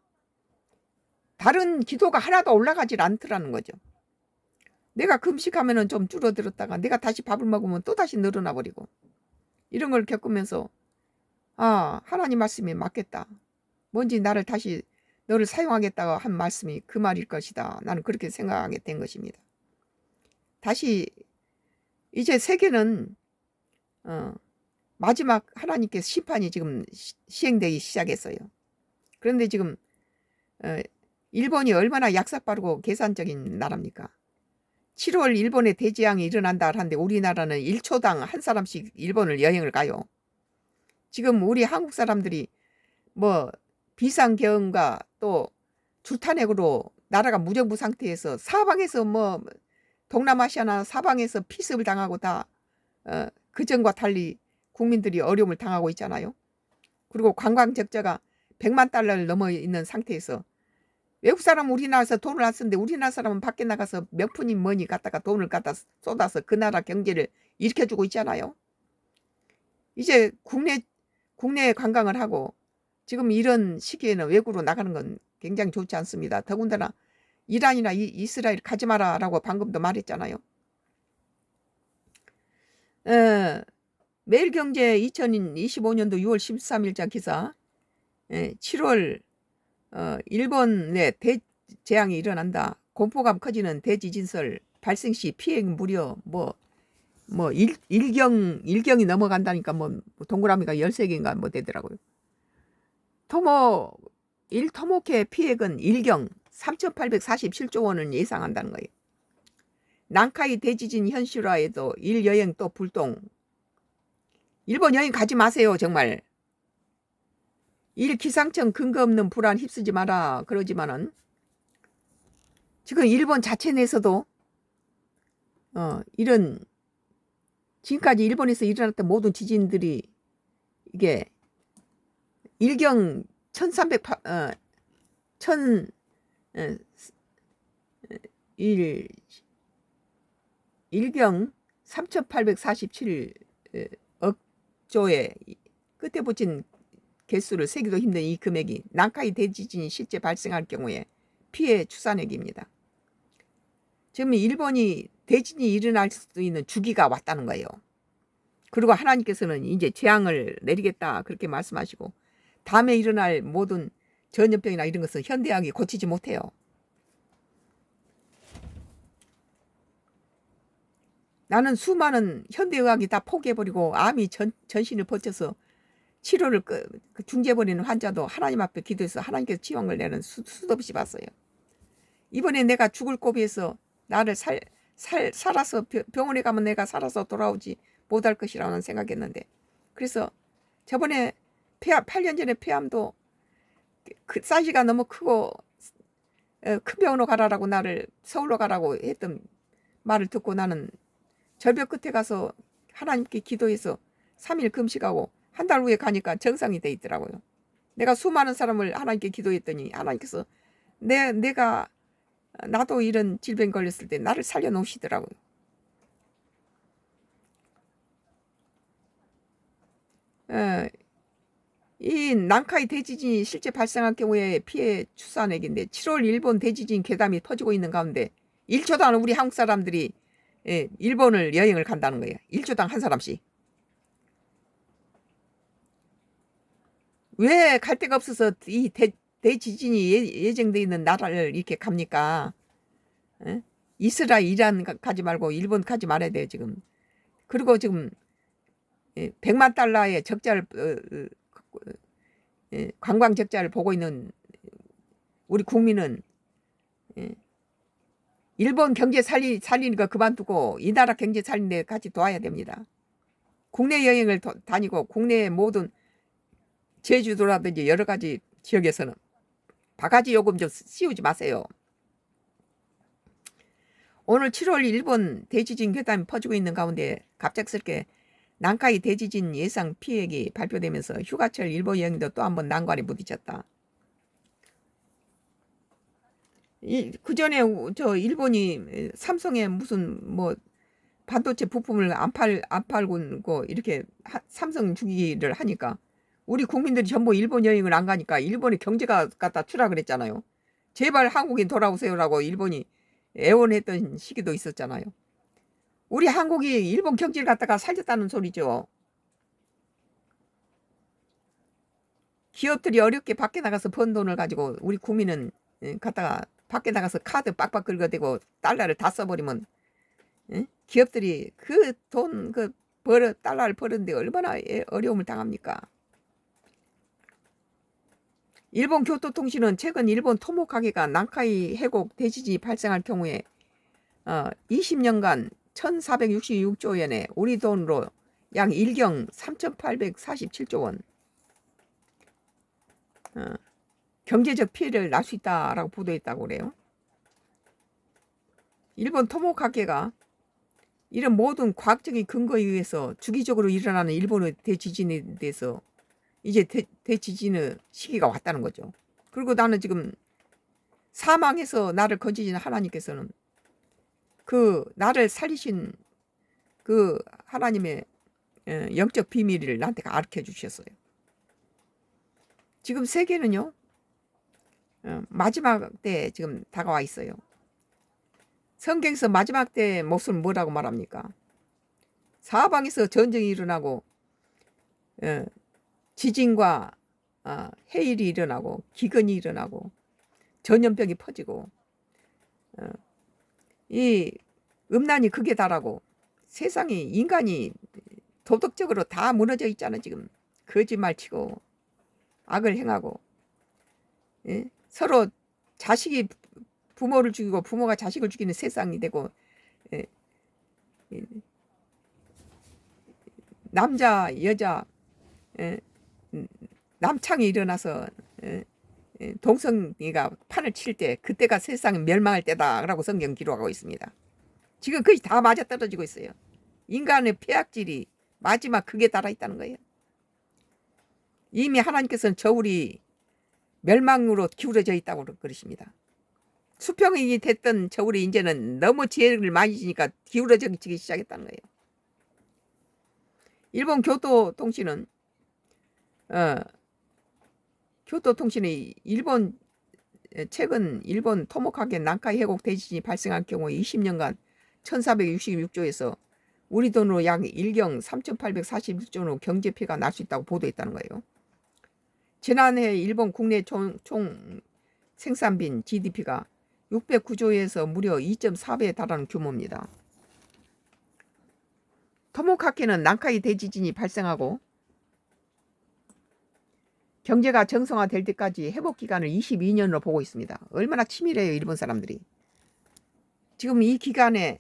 다른 기도가 하나도 올라가질 않더라는 거죠. 내가 금식하면은 좀 줄어들었다가 내가 다시 밥을 먹으면 또 다시 늘어나 버리고, 이런 걸 겪으면서 하나님 말씀이 맞겠다, 뭔지 나를 다시 너를 사용하겠다고 한 말씀이 그 말일 것이다, 나는 그렇게 생각하게 된 것입니다. 다시 이제 세계는 마지막 하나님께서 심판이 지금 시행되기 시작했어요. 그런데 지금 일본이 얼마나 약삭빠르고 계산적인 나라입니까? 7월 일본에 대지양이 일어난다 하는데 우리나라는 1초당 한 사람씩 일본을 여행을 가요. 지금 우리 한국 사람들이 뭐 비상계엄과 또 줄탄핵으로 나라가 무정부 상태에서 사방에서 뭐 동남아시아나 사방에서 피습을 당하고 다 그전과 달리 국민들이 어려움을 당하고 있잖아요. 그리고 관광 적자가 100만 달러를 넘어 있는 상태에서 외국 사람 우리나라에서 돈을 안 쓰는데 우리나라 사람은 밖에 나가서 명품이 뭐니 갖다가 돈을 갖다 쏟아서 그 나라 경제를 일으켜주고 있잖아요. 이제 국내 관광을 하고 지금 이런 시기에는 외국으로 나가는 건 굉장히 좋지 않습니다. 더군다나 이란이나 이스라엘 가지 마라라고 방금도 말했잖아요. 매일경제 2025년도 6월 13일자 기사, 7월 일본에 대재앙이 일어난다. 공포감 커지는 대지진설 발생 시 피해 무려 일경이 넘어간다니까 뭐 동그라미가 13개인가 뭐 되더라고요. 일토목의 피해는 일경 3,847조 원을 예상한다는 거예요. 난카이 대지진 현실화에도 일여행 또 불똥. 일본 여행 가지 마세요. 정말. 기상청 근거 없는 불안 휩쓰지 마라. 그러지만은 지금 일본 자체 내에서도 이런 지금까지 일본에서 일어났던 모든 지진들이 이게 일경 1경 3,847억 조에 끝에 붙인 개수를 세기도 힘든 이 금액이 난카이 대지진이 실제 발생할 경우에 피해 추산액입니다. 지금 일본이 대진이 일어날 수 있는 주기가 왔다는 거예요. 그리고 하나님께서는 이제 재앙을 내리겠다 그렇게 말씀하시고 다음에 일어날 모든 전염병이나 이런 것은 현대의학이 고치지 못해요. 나는 수많은 현대의학이 다 포기해버리고 암이 전신을 버텨서 치료를 중재버리는 환자도 하나님 앞에 기도해서 하나님께서 치유를 내는 수도 없이 봤어요. 이번에 내가 죽을 고비에서 나를 살아서 병원에 가면 내가 살아서 돌아오지 못할 것이라는 생각했는데, 그래서 저번에 8년 전에 폐암도 그 사이즈가 너무 크고 큰 병원으로 가라라고 나를 서울로 가라고 했던 말을 듣고 나는 절벽 끝에 가서 하나님께 기도해서 3일 금식하고 한 달 후에 가니까 정상이 돼 있더라고요. 내가 수많은 사람을 하나님께 기도했더니 하나님께서 내가 나도 이런 질병 걸렸을 때 나를 살려놓으시더라고요. 이 난카이 대지진이 실제 발생할 경우에 피해 추산액인데 7월 일본 대지진 괴담이 퍼지고 있는 가운데 1초당 우리 한국 사람들이 일본을 여행을 간다는 거예요. 1초당 한 사람씩. 왜 갈 데가 없어서 이 대지진이 예정되어 있는 나라를 이렇게 갑니까? 이스라엘, 이란 가지 말고 일본 가지 말아야 돼요 지금. 그리고 지금 100만 달러의 적자를 관광 적자를 보고 있는 우리 국민은 일본 경제 살리는 거 그만두고 이 나라 경제 살리는 데 같이 도와야 됩니다. 국내 여행을 다니고 국내의 모든 제주도라든지 여러 가지 지역에서는 바가지 요금 좀 씌우지 마세요. 오늘 7월 일본 대지진 괴담이 퍼지고 있는 가운데 갑작스럽게 난카이 대지진 예상 피해액이 발표되면서 휴가철 일본 여행도 또 한 번 난관에 부딪혔다. 그 전에 저 일본이 삼성에 무슨 뭐 반도체 부품을 안 팔고 이렇게 삼성 주기를 하니까 우리 국민들이 전부 일본 여행을 안 가니까 일본의 경제가 갖다 추락을 했잖아요. 제발 한국인 돌아오세요라고 일본이 애원했던 시기도 있었잖아요. 우리 한국이 일본 경제를 갖다가 살렸다는 소리죠. 기업들이 어렵게 밖에 나가서 번 돈을 가지고 우리 국민은 갖다가 밖에 나가서 카드 빡빡 긁어대고 달러를 다 써버리면 기업들이 그 돈 달러를 버는데 얼마나 어려움을 당합니까? 일본 교토통신은 최근 일본 토목 가게가 난카이 해곡 대지진이 발생할 경우에 20년간 1466조 엔에 우리 돈으로 약 1경 3,847조 원 경제적 피해를 날 수 있다라고 보도했다고 그래요. 일본 토목 가게가 이런 모든 과학적인 근거에 의해서 주기적으로 일어나는 일본의 대지진에 대해서 이제 대지진의 시기가 왔다는 거죠. 그리고 나는 지금 사망해서 나를 건지신 하나님께서는 그 나를 살리신 그 하나님의 영적 비밀을 나한테 가르쳐 주셨어요. 지금 세계는요 마지막 때 지금 다가와 있어요. 성경에서 마지막 때 모습은 뭐라고 말합니까? 사방에서 전쟁이 일어나고 지진과 해일이 일어나고 기근이 일어나고 전염병이 퍼지고 이 음란이 극에 달하고 세상이 인간이 도덕적으로 다 무너져 있잖아. 지금 거짓말치고 악을 행하고 서로 자식이 부모를 죽이고 부모가 자식을 죽이는 세상이 되고, 예, 예, 남자 여자 예, 남창이 일어나서 예, 동성애가 판을 칠 때 그때가 세상이 멸망할 때다라고 성경 기록하고 있습니다. 지금 거의 다 맞아떨어지고 있어요. 인간의 폐악질이 마지막 극에 달아있다는 거예요. 이미 하나님께서는 저울이 멸망으로 기울어져 있다고 그러십니다. 수평이 됐던 저울이 이제는 너무 지혜를 많이 지니까 기울어지기 시작했다는 거예요. 일본 교토통신은 일본 최근 일본 토모카게 난카이 해곡 대지진이 발생할 경우 20년간 1466조에서 우리 돈으로 약 1경 3846조로 경제 피해가 날 수 있다고 보도했다는 거예요. 지난해 일본 국내 총 생산빈 GDP가 609조에서 무려 2.4배에 달하는 규모입니다. 토모카케는 난카이 대지진이 발생하고 경제가 정상화될 때까지 회복 기간을 22년으로 보고 있습니다. 얼마나 치밀해요, 일본 사람들이. 지금 이 기간에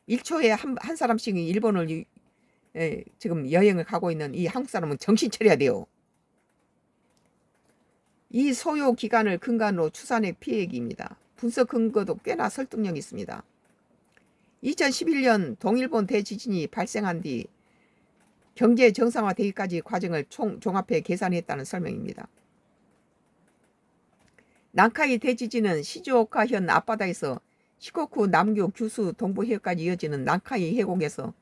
1초에 한 사람씩 일본을 지금 여행을 가고 있는 이 한국 사람은 정신 차려야 돼요. 이 소요 기간을 근간으로 추산액 피해액입니다. 분석 근거도 꽤나 설득력이 있습니다. 2011년 동일본 대지진이 발생한 뒤 경제 정상화되기까지 과정을 종합해 계산했다는 설명입니다. 난카이 대지진은 시즈오카현 앞바다에서 시코쿠 남교 규슈 동부 해역까지 이어지는 난카이 해곡에서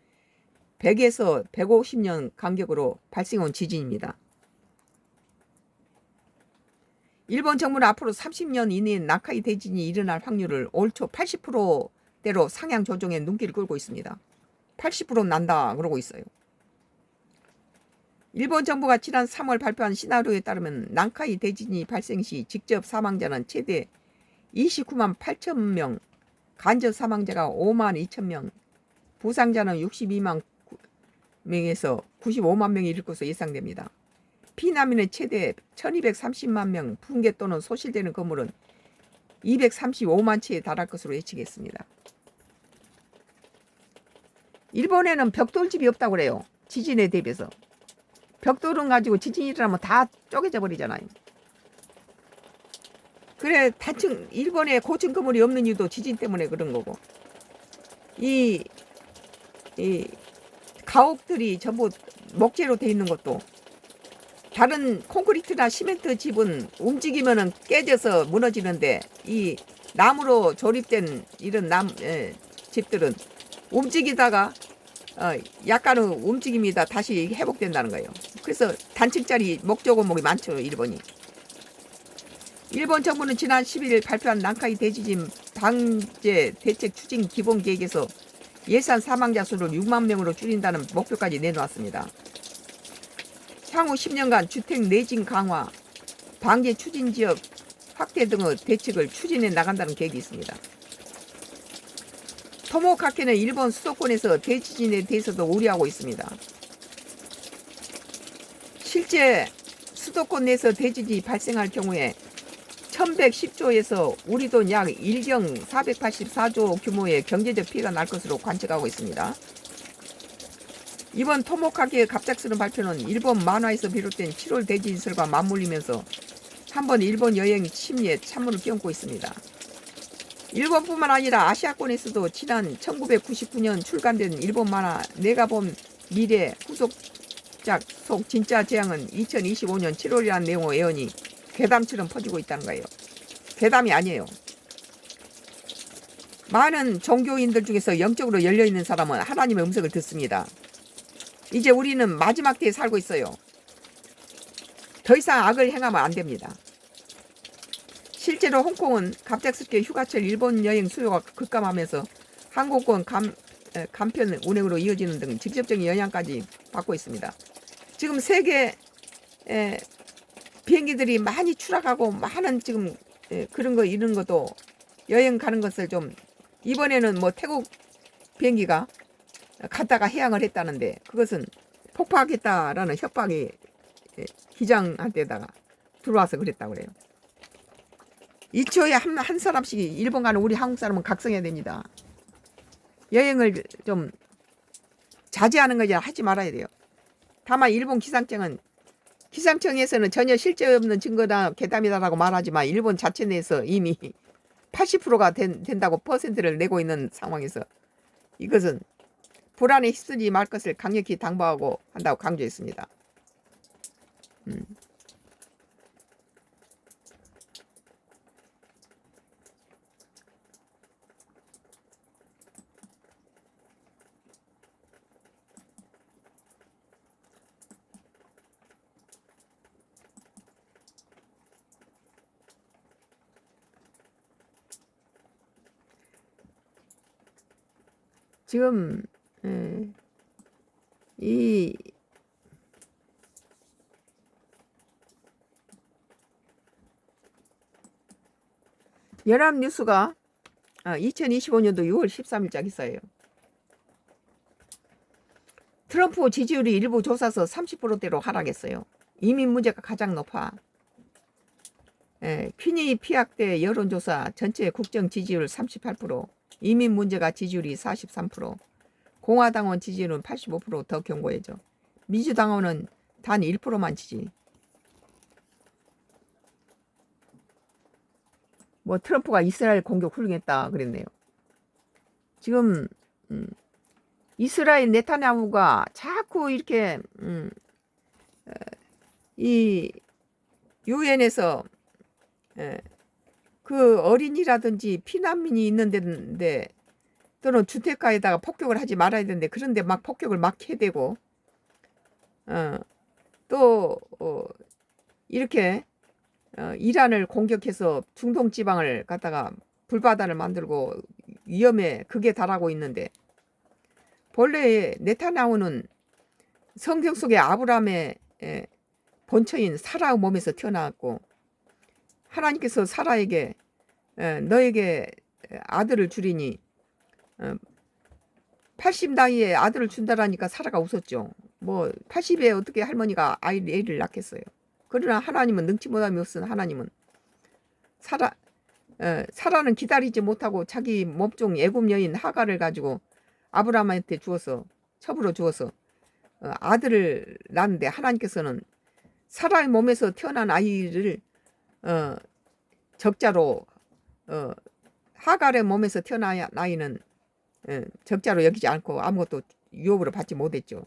100에서 150년 간격으로 발생한 지진입니다. 일본 정부는 앞으로 30년 이내에 난카이 대지진이 일어날 확률을 올 초 80%대로 상향 조정에 눈길을 끌고 있습니다. 80% 난다 그러고 있어요. 일본 정부가 지난 3월 발표한 시나리오에 따르면 난카이 대지진이 발생 시 직접 사망자는 최대 29만 8천 명, 간접 사망자가 5만 2천 명, 부상자는 62만 명에서 95만 명이 이를 것으로 예상됩니다. 피난민은 최대 1230만 명, 붕괴 또는 소실되는 건물은 235만 채에 달할 것으로 예측했습니다. 일본에는 벽돌집이 없다고 그래요. 지진에 대비해서. 벽돌은 가지고 지진이 일어나면 다 쪼개져 버리잖아요. 그래 단층 일본에 고층 건물이 없는 이유도 지진 때문에 그런 거고, 이 가옥들이 전부 목재로 돼 있는 것도, 다른 콘크리트나 시멘트 집은 움직이면은 깨져서 무너지는데 이 나무로 조립된 이런 집들은 움직이다가 약간의 움직임이다 다시 회복된다는 거예요. 그래서 단층짜리 목조 건물이 많죠, 일본이. 일본 정부는 지난 11일 발표한 난카이 대지진 방제 대책 추진 기본 계획에서 예산 사망자 수를 6만 명으로 줄인다는 목표까지 내놓았습니다. 향후 10년간 주택 내진 강화, 방제 추진 지역 확대 등의 대책을 추진해 나간다는 계획이 있습니다. 토모카케는 일본 수도권에서 대지진에 대해서도 우려하고 있습니다. 실제 수도권 내에서 대지진이 발생할 경우에 1110조에서 우리 돈 약 1경 484조 규모의 경제적 피해가 날 것으로 관측하고 있습니다. 이번 토모카케의 갑작스러운 발표는 일본 만화에서 비롯된 7월 대지진설과 맞물리면서 한번 일본 여행 심리에 찬물을 끼얹고 있습니다. 일본뿐만 아니라 아시아권에서도 지난 1999년 출간된 일본 만화 내가 본 미래 후속작 속 진짜 재앙은 2025년 7월이라는 내용의 예언이 괴담처럼 퍼지고 있다는 거예요. 괴담이 아니에요. 많은 종교인들 중에서 영적으로 열려있는 사람은 하나님의 음성을 듣습니다. 이제 우리는 마지막 때에 살고 있어요. 더 이상 악을 행하면 안 됩니다. 실제로 홍콩은 갑작스럽게 휴가철 일본 여행 수요가 급감하면서 항공권 간편 운행으로 이어지는 등 직접적인 영향까지 받고 있습니다. 지금 세계 비행기들이 많이 추락하고 많은 지금 그런 거 이런 것도 여행 가는 것을 좀, 이번에는 뭐 태국 비행기가 갔다가 해양을 했다는데 그것은 폭파하겠다라는 협박이 기장한테다가 들어와서 그랬다고 그래요. 1초에 한 사람씩 일본 가는 우리 한국 사람은 각성해야 됩니다. 여행을 좀 자제하는 거지 하지 말아야 돼요. 다만 일본 기상청에서는 전혀 실제 없는 증거다 괴담이다라고 말하지만 일본 자체 내에서 이미 80%가 된다고 퍼센트를 내고 있는 상황에서 이것은 불안에 휩쓸리지 말 것을 강력히 당부하고 한다고 강조했습니다. 지금 이 연합뉴스가 2025년도 6월 13일자 기사예요. 트럼프 지지율이 일부 조사서 30%대로 하락했어요. 이민 문제가 가장 높아. 퀴니 피악대 여론조사 전체 국정 지지율 38%, 이민 문제가 지지율이 43%, 공화당원 지지율은 85%더 견고해져. 민주당원은 단 1%만 지지. 뭐 트럼프가 이스라엘 공격 훌륭했다 그랬네요. 지금 이스라엘 네타냐후가 자꾸 이렇게 이 유엔에서 그 어린이라든지 피난민이 있는 데인데 또는 주택가에다가 폭격을 하지 말아야 되는데 그런데 막 폭격을 막 해대고 또 이렇게 이란을 공격해서 중동 지방을 갖다가 불바다를 만들고 위험에 극에 달하고 있는데 본래 네타냐후는 성경 속의 아브라함의 본처인 사라의 몸에서 태어났고 하나님께서 사라에게 너에게 아들을 주리니 80 나이에 아들을 준다라니까 사라가 웃었죠. 뭐 80에 어떻게 할머니가 애를 낳겠어요. 그러나 하나님은 능치 못함이 없은 하나님은 사라는 기다리지 못하고 자기 몸종 애굽 여인 하갈을 가지고 아브라함한테 주어서 첩으로 주어서 아들을 낳는데 하나님께서는 사라의 몸에서 태어난 아이를 적자로 하갈의 몸에서 태어난 아이는 적자로 여기지 않고 아무것도 유업으로 받지 못했죠.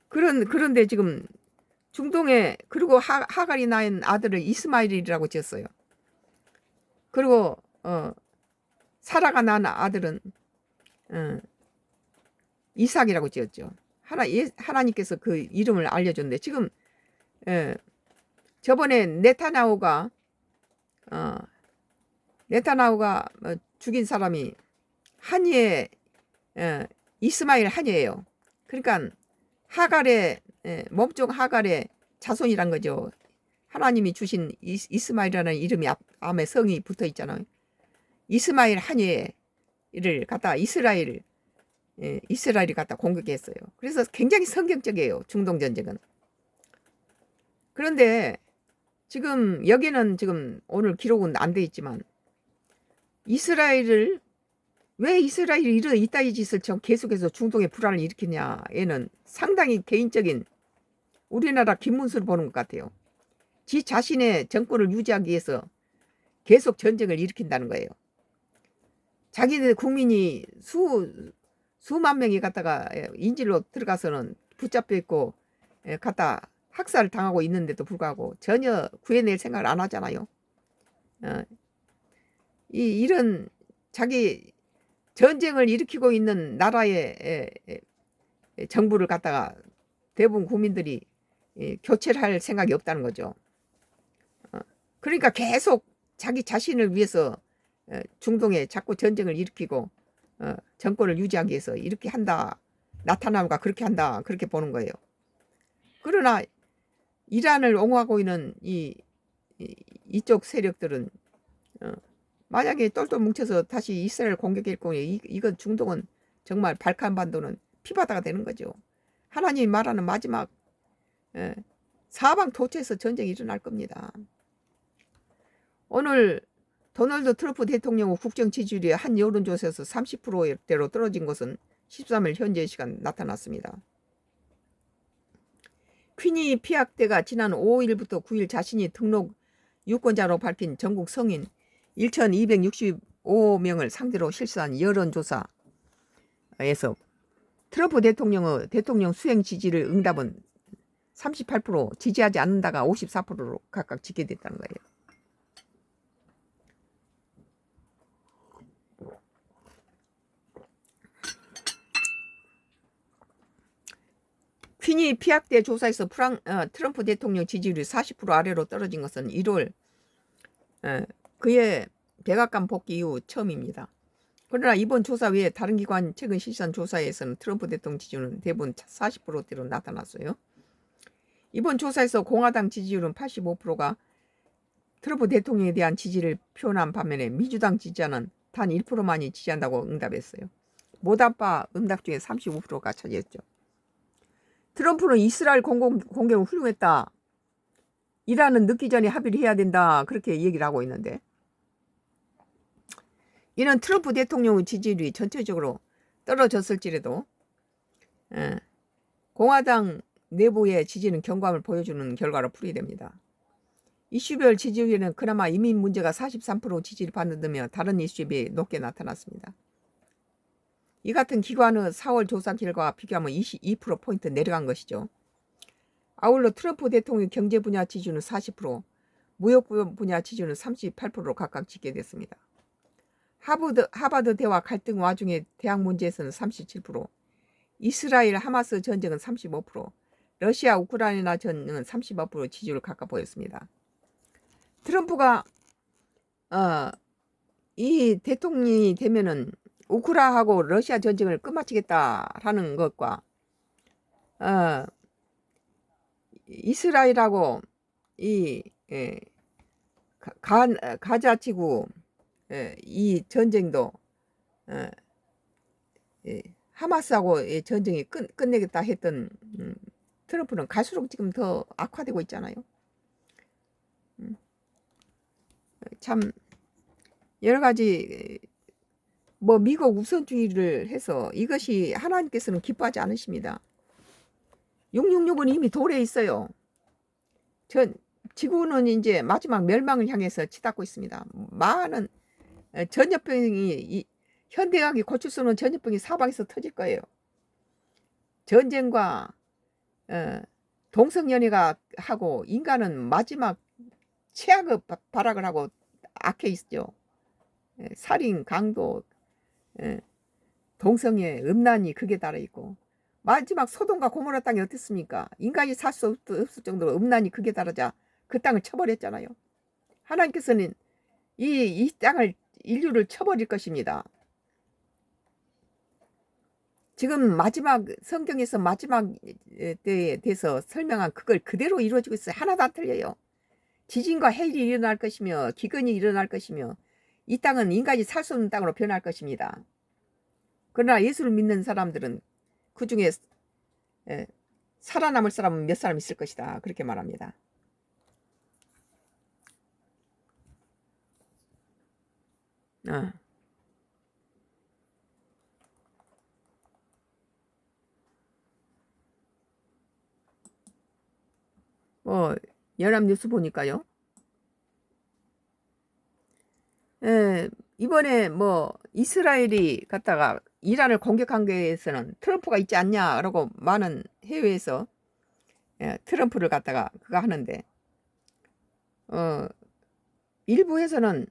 그런데 지금 중동에 그리고 하갈이 낳은 아들을 이스마일이라고 지었어요. 그리고 사라가 낳은 아들은 이삭이라고 지었죠. 하나님께서 그 이름을 알려줬는데 지금 저번에 네타냐후가 죽인 사람이 한이의 이스마일 한이에요. 그러니까 하갈의 몸종 하갈의 자손이란 거죠. 하나님이 주신 이스마일이라는 이름이 앞에 성이 붙어 있잖아요. 이스마일 한이를 갖다 이스라엘이 갖다 공격했어요. 그래서 굉장히 성경적이에요. 중동 전쟁은. 그런데 지금 여기는 지금 오늘 기록은 안 돼 있지만 왜 이스라엘이 이런 이따위 짓을 계속해서 중동에 불안을 일으키냐에는 상당히 개인적인 우리나라 김문수를 보는 것 같아요. 지 자신의 정권을 유지하기 위해서 계속 전쟁을 일으킨다는 거예요. 자기네 국민이 수만 명이 갔다가 인질로 들어가서는 붙잡혀 있고 갖다 학살을 당하고 있는데도 불구하고 전혀 구해낼 생각을 안 하잖아요. 이런 자기 전쟁을 일으키고 있는 나라의 정부를 갖다가 대부분 국민들이 교체를 할 생각이 없다는 거죠. 그러니까 계속 자기 자신을 위해서 중동에 자꾸 전쟁을 일으키고 정권을 유지하기 위해서 이렇게 한다. 나타나가 그렇게 한다. 그렇게 보는 거예요. 그러나 이란을 옹호하고 있는 이쪽 세력들은 만약에 똘똘 뭉쳐서 다시 이스라엘 공격할 경우에 이건 중동은 정말 발칸반도는 피바다가 되는 거죠. 하나님이 말하는 마지막 사방 도처에서 전쟁이 일어날 겁니다. 오늘 도널드 트럼프 대통령 국정 지지율이 한 여론조사에서 30%대로 떨어진 것은 13일 현재 시간 나타났습니다. 퀸이 피악대가 지난 5일부터 9일 자신이 등록 유권자로 밝힌 전국 성인 1,265명을 상대로 실시한 여론조사에서 트럼프 대통령의 대통령 수행 지지를 응답은 38%, 지지하지 않는다가 54%로 각각 집계됐다는 거예요. 퀸이 피악대 조사에서 트럼프 대통령 지지율이 40% 아래로 떨어진 것은 1월 그의 백악관 복귀 이후 처음입니다. 그러나 이번 조사 외에 다른 기관 최근 실시한 조사에서는 트럼프 대통령 지지율은 대부분 40%대로 나타났어요. 이번 조사에서 공화당 지지율은 85%가 트럼프 대통령에 대한 지지를 표현한 반면에 민주당 지지자는 단 1%만이 지지한다고 응답했어요. 모답바 응답 중에 35%가 차지했죠. 트럼프는 이스라엘 공격은 훌륭했다. 이란은 늦기 전에 합의를 해야 된다. 그렇게 얘기를 하고 있는데, 이는 트럼프 대통령의 지지율이 전체적으로 떨어졌을지라도 공화당 내부의 지지는 견고함을 보여주는 결과로 풀이됩니다. 이슈별 지지율에는 그나마 이민 문제가 43% 지지를 받는다며 다른 이슈에 비해 높게 나타났습니다. 이 같은 기관의 4월 조사 결과와 비교하면 22%포인트 내려간 것이죠. 아울러 트럼프 대통령 경제 분야 지지율은 40%, 무역 분야 지지율은 38%로 각각 집계됐습니다. 하버드 대와 갈등 와중에 대학 문제에서는 37%, 이스라엘 하마스 전쟁은 35%, 러시아 우크라이나 전쟁은 35% 지지율을 각각 보였습니다. 트럼프가 이 대통령이 되면은 우크라이나하고 러시아 전쟁을 끝마치겠다라는 것과 이스라엘하고 이 가자지구 이 전쟁도 하마스하고의 전쟁이 끝내겠다 했던 트럼프는 갈수록 지금 더 악화되고 있잖아요. 참 여러 가지 뭐 미국 우선주의를 해서 이것이 하나님께서는 기뻐하지 않으십니다. 666은 이미 도래에 있어요. 지구는 이제 마지막 멸망을 향해서 치닫고 있습니다. 많은 전염병이 현대학이 고칠 수 없는 전염병이 사방에서 터질 거예요. 전쟁과 동성연애가 하고 인간은 마지막 최악의 발악을 하고 악해 있죠. 살인, 강도, 동성애, 음란이 극에 달해 있고 마지막 소돔과 고모라 땅이 어땠습니까? 인간이 살 수 없을 정도로 음란이 극에 달하자 그 땅을 쳐버렸잖아요. 하나님께서는 이 땅을 인류를 쳐버릴 것입니다. 지금 마지막 성경에서 마지막 때에 대해서 설명한 그걸 그대로 이루어지고 있어요. 하나도 안 틀려요. 지진과 해일이 일어날 것이며 기근이 일어날 것이며 이 땅은 인간이 살 수 없는 땅으로 변할 것입니다. 그러나 예수를 믿는 사람들은 그 중에 살아남을 사람은 몇 사람 있을 것이다. 그렇게 말합니다. 연합뉴스 보니까요. 이번에 이스라엘이 갔다가 이란을 공격한 거에서는 트럼프가 있지 않냐라고 많은 해외에서 트럼프를 갖다가 그거 하는데 일부에서는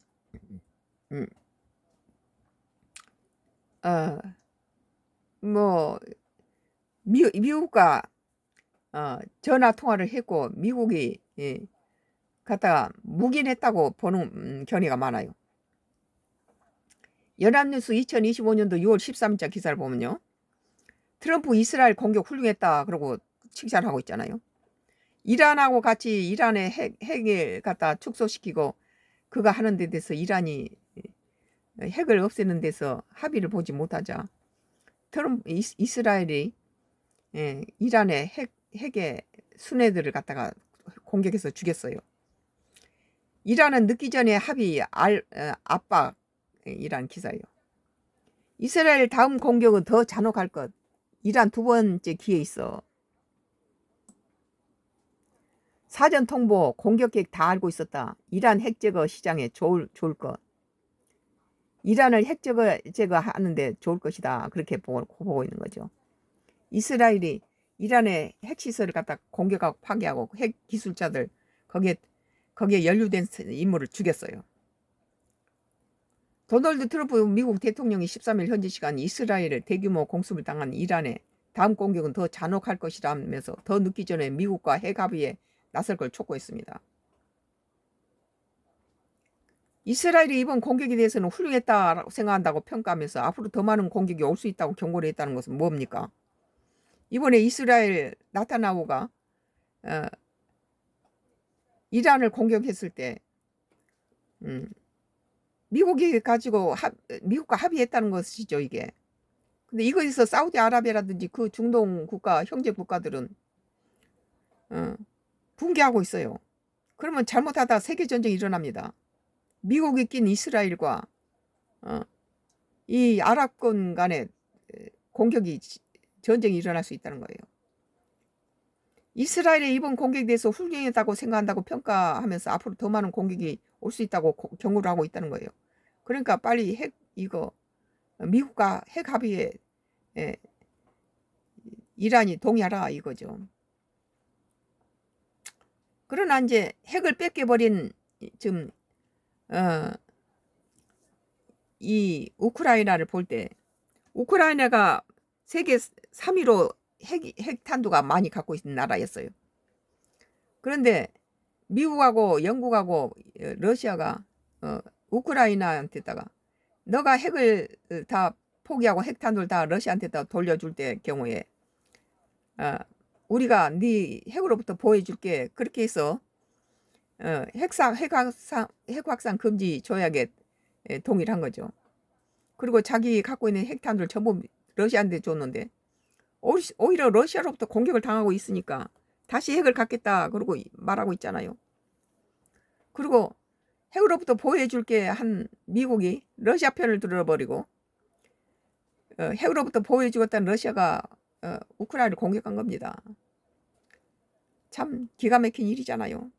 미국과 전화 통화를 했고 미국이 갖다가 묵인했다고 보는 견해가 많아요. 연합뉴스 2025년도 6월 13일자 기사를 보면요. 트럼프 이스라엘 공격 훌륭했다 그러고 칭찬하고 있잖아요. 이란하고 같이 이란의 핵을 갖다 축소시키고 그거 하는 데 대해서 이란이 핵을 없애는 데서 합의를 보지 못하자 이스라엘이 이란의 핵의 순애들을 갖다가 공격해서 죽였어요. 이란은 늦기 전에 합의 압박이란 기사예요. 이스라엘 다음 공격은 더 잔혹할 것. 이란 두 번째 기회 있어. 사전 통보 공격 계획 다 알고 있었다. 이란 핵 제거 시장에 좋을 것. 이란을 핵 제거하는데 좋을 것이다. 그렇게 보고 있는 거죠. 이스라엘이 이란의 핵시설을 갖다 공격하고 파괴하고 핵 기술자들 거기에 연루된 인물을 죽였어요. 도널드 트럼프 미국 대통령이 13일 현지 시간 이스라엘을 대규모 공습을 당한 이란의 다음 공격은 더 잔혹할 것이라면서 더 늦기 전에 미국과 핵 합의에 나설 걸 촉구했습니다. 이스라엘이 이번 공격에 대해서는 훌륭했다고 생각한다고 평가하면서 앞으로 더 많은 공격이 올 수 있다고 경고를 했다는 것은 뭡니까? 이번에 이스라엘 나타나후가 이란을 공격했을 때 미국이 가지고 미국과 합의했다는 것이죠, 이게. 근데 이거에서 사우디아라비아라든지 그 중동 국가 형제 국가들은 붕괴하고 있어요. 그러면 잘못하다 세계 전쟁이 일어납니다. 미국이 낀 이스라엘과 이 아랍권 간의 전쟁이 일어날 수 있다는 거예요. 이스라엘의 이번 공격에 대해서 훌륭했다고 생각한다고 평가하면서 앞으로 더 많은 공격이 올 수 있다고 경고를 하고 있다는 거예요. 그러니까 빨리 미국과 핵 합의에 이란이 동의하라 이거죠. 그러나 이제 핵을 뺏겨버린 지금 이 우크라이나를 볼 때 우크라이나가 세계 3위로 핵탄두가 많이 갖고 있는 나라였어요. 그런데 미국하고 영국하고 러시아가 우크라이나한테다가 너가 핵을 다 포기하고 핵탄두를 다 러시아한테다 돌려줄 때 경우에 우리가 네 핵으로부터 보호해줄게. 그렇게 해서 핵확산 금지 조약에 동의를 한 거죠. 그리고 자기 갖고 있는 핵탄두를 전부 러시아한테 줬는데 오히려 러시아로부터 공격을 당하고 있으니까 다시 핵을 갖겠다 그러고 말하고 있잖아요. 그리고 핵으로부터 보호해줄게 한 미국이 러시아 편을 들어버리고 핵으로부터 보호해주겠다는 러시아가 우크라이나를 공격한 겁니다. 참 기가 막힌 일이잖아요.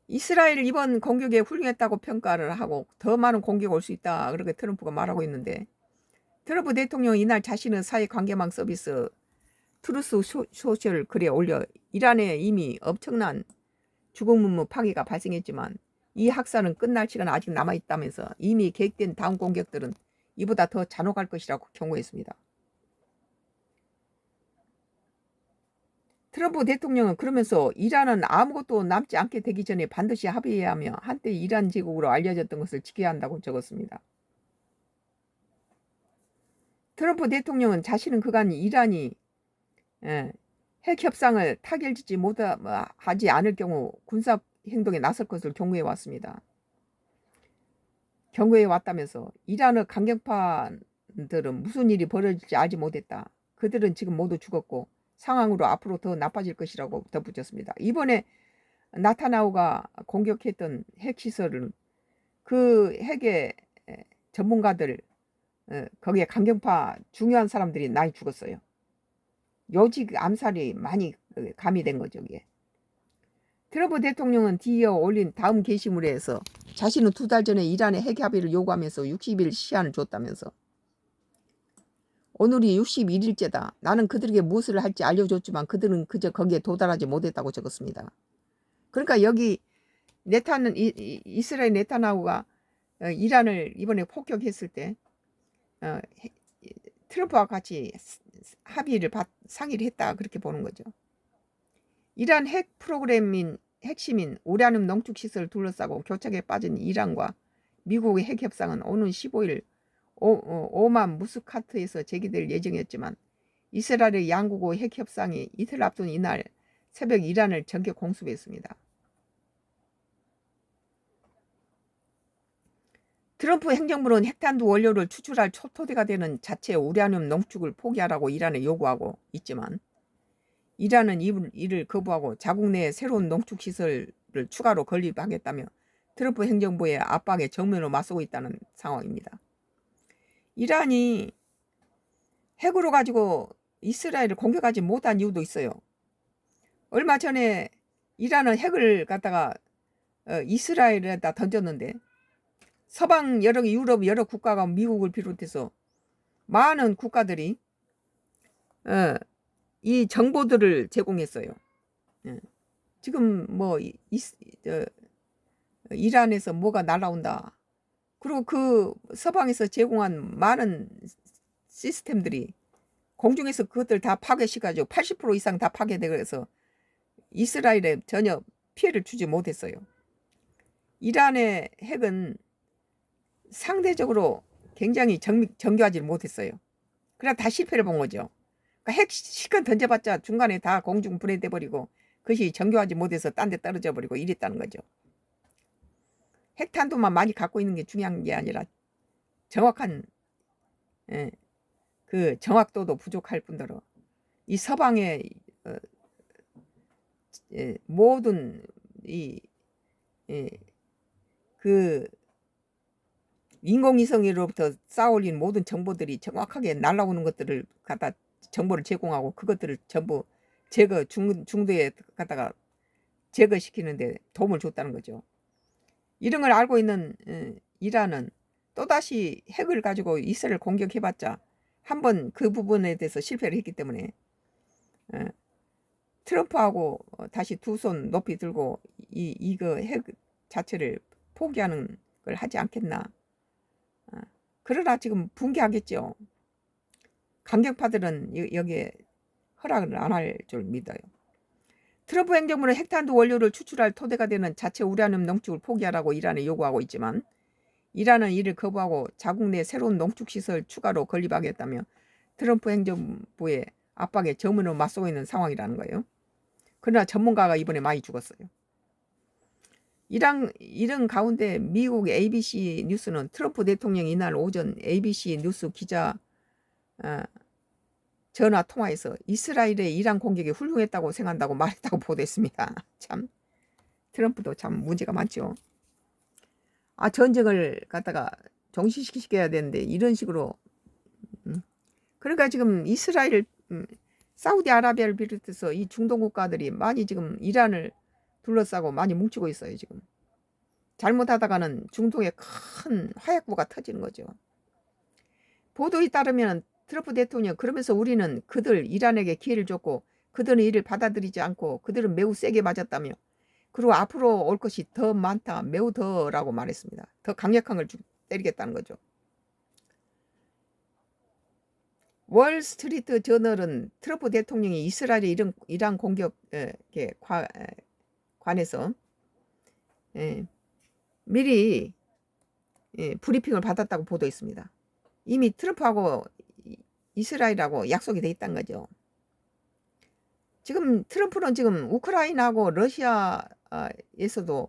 이스라엘 이번 공격에 훌륭했다고 평가를 하고 더 많은 공격이 올 수 있다 그렇게 트럼프가 말하고 있는데 트럼프 대통령은 이날 자신의 사회관계망 서비스 트루스 소셜 글에 올려 이란에 이미 엄청난 주공문무 파괴가 발생했지만 이 학살은 끝날 시간 아직 남아있다면서 이미 계획된 다음 공격들은 이보다 더 잔혹할 것이라고 경고했습니다. 트럼프 대통령은 그러면서 이란은 아무것도 남지 않게 되기 전에 반드시 합의해야 하며 한때 이란 제국으로 알려졌던 것을 지켜야 한다고 적었습니다. 트럼프 대통령은 자신은 그간 이란이 핵 협상을 타결짓지 못하지 않을 경우 군사 행동에 나설 것을 경고해 왔습니다. 경고해 왔다면서 이란의 강경파들은 무슨 일이 벌어질지 알지 못했다. 그들은 지금 모두 죽었고 상황으로 앞으로 더 나빠질 것이라고 덧붙였습니다. 이번에 나타나우가 공격했던 핵시설은 그 핵의 전문가들 거기에 강경파 중요한 사람들이 많이 죽었어요. 요직 암살이 많이 가미된 거죠. 이게. 트럼프 대통령은 뒤이어 올린 다음 게시물에서 자신은 2달 전에 이란의 핵 합의를 요구하면서 60일 시한을 줬다면서 오늘이 61일째다. 나는 그들에게 무엇을 할지 알려줬지만 그들은 그저 거기에 도달하지 못했다고 적었습니다. 그러니까 여기 이스라엘 네타냐후가 이란을 이번에 폭격했을 때 트럼프와 같이 합의를 상의를 했다 그렇게 보는 거죠. 이란 핵 프로그램인 핵심인 우라늄 농축시설을 둘러싸고 교착에 빠진 이란과 미국의 핵 협상은 오는 15일 오만 무스카트에서 재개될 예정이었지만 이스라엘의 양국의 핵 협상이 이틀 앞둔 이날 새벽 이란을 전격 공습했습니다. 트럼프 행정부는 핵탄두 원료를 추출할 토대가 되는 자체 우라늄 농축을 포기하라고 이란에 요구하고 있지만 이란은 이를 거부하고 자국 내에 새로운 농축 시설을 추가로 건립하겠다며 트럼프 행정부의 압박에 정면으로 맞서고 있다는 상황입니다. 이란이 핵으로 가지고 이스라엘을 공격하지 못한 이유도 있어요. 얼마 전에 이란은 핵을 갖다가 이스라엘에다 던졌는데 서방 유럽 여러 국가가 미국을 비롯해서 많은 국가들이 이 정보들을 제공했어요. 지금 뭐 이란에서 뭐가 날아온다. 그리고 그 서방에서 제공한 많은 시스템들이 공중에서 그것들 다 파괴시켜가지고 80% 이상 다 파괴되어서 이스라엘에 전혀 피해를 주지 못했어요. 이란의 핵은 상대적으로 굉장히 정교하지 못했어요. 그래서 다 실패를 본 거죠. 그러니까 핵 실컷 던져봤자 중간에 다 공중 분해돼 버리고 그것이 정교하지 못해서 딴 데 떨어져 버리고 이랬다는 거죠. 핵탄두만 많이 갖고 있는 게 중요한 게 아니라 정확한 그 정확도도 부족할 뿐더러 이 서방의 모든 그 인공위성으로부터 쌓아올린 모든 정보들이 정확하게 날아오는 것들을 갖다 정보를 제공하고 그것들을 전부 제거 중도에 갖다가 제거시키는데 도움을 줬다는 거죠. 이런 걸 알고 있는 이란은 또다시 핵을 가지고 이스라엘을 공격해봤자 한번 그 부분에 대해서 실패를 했기 때문에 트럼프하고 다시 두 손 높이 들고 이거 핵 자체를 포기하는 걸 하지 않겠나. 그러나 지금 붕괴하겠죠. 강경파들은 여기에 허락을 안 할 줄 믿어요. 트럼프 행정부는 핵탄두 원료를 추출할 토대가 되는 자체 우라늄 농축을 포기하라고 이란에 요구하고 있지만 이란은 이를 거부하고 자국 내 새로운 농축시설 추가로 건립하겠다며 트럼프 행정부의 압박에 정면으로 맞서고 있는 상황이라는 거예요. 그러나 전문가가 이번에 많이 죽었어요. 이런 가운데 미국 ABC 뉴스는 트럼프 대통령이 이날 오전 ABC 뉴스 기자 전화 통화에서 이스라엘의 이란 공격이 훌륭했다고 생각한다고 말했다고 보도했습니다. 참 트럼프도 참 문제가 많죠. 전쟁을 갖다가 정시시켜야 되는데 이런 식으로 그러니까 지금 이스라엘 사우디아라비아를 비롯해서 이 중동 국가들이 많이 지금 이란을 둘러싸고 많이 뭉치고 있어요. 지금 잘못하다가는 중동에 큰 화약부가 터지는 거죠. 보도에 따르면 트럼프 대통령 그러면서 우리는 그들 이란에게 기회를 줬고 그들은 이를 받아들이지 않고 그들은 매우 세게 맞았다며 그리고 앞으로 올 것이 더 많다 매우 더라고 말했습니다. 더 강력한 걸 때리겠다는 거죠. 월스트리트 저널은 트럼프 대통령이 이스라엘의 이란 공격에 관해서 미리 브리핑을 받았다고 보도했습니다. 이미 트럼프하고 이스라엘하고 약속이 돼 있다는 거죠. 지금 트럼프는 지금 우크라이나하고 러시아에서도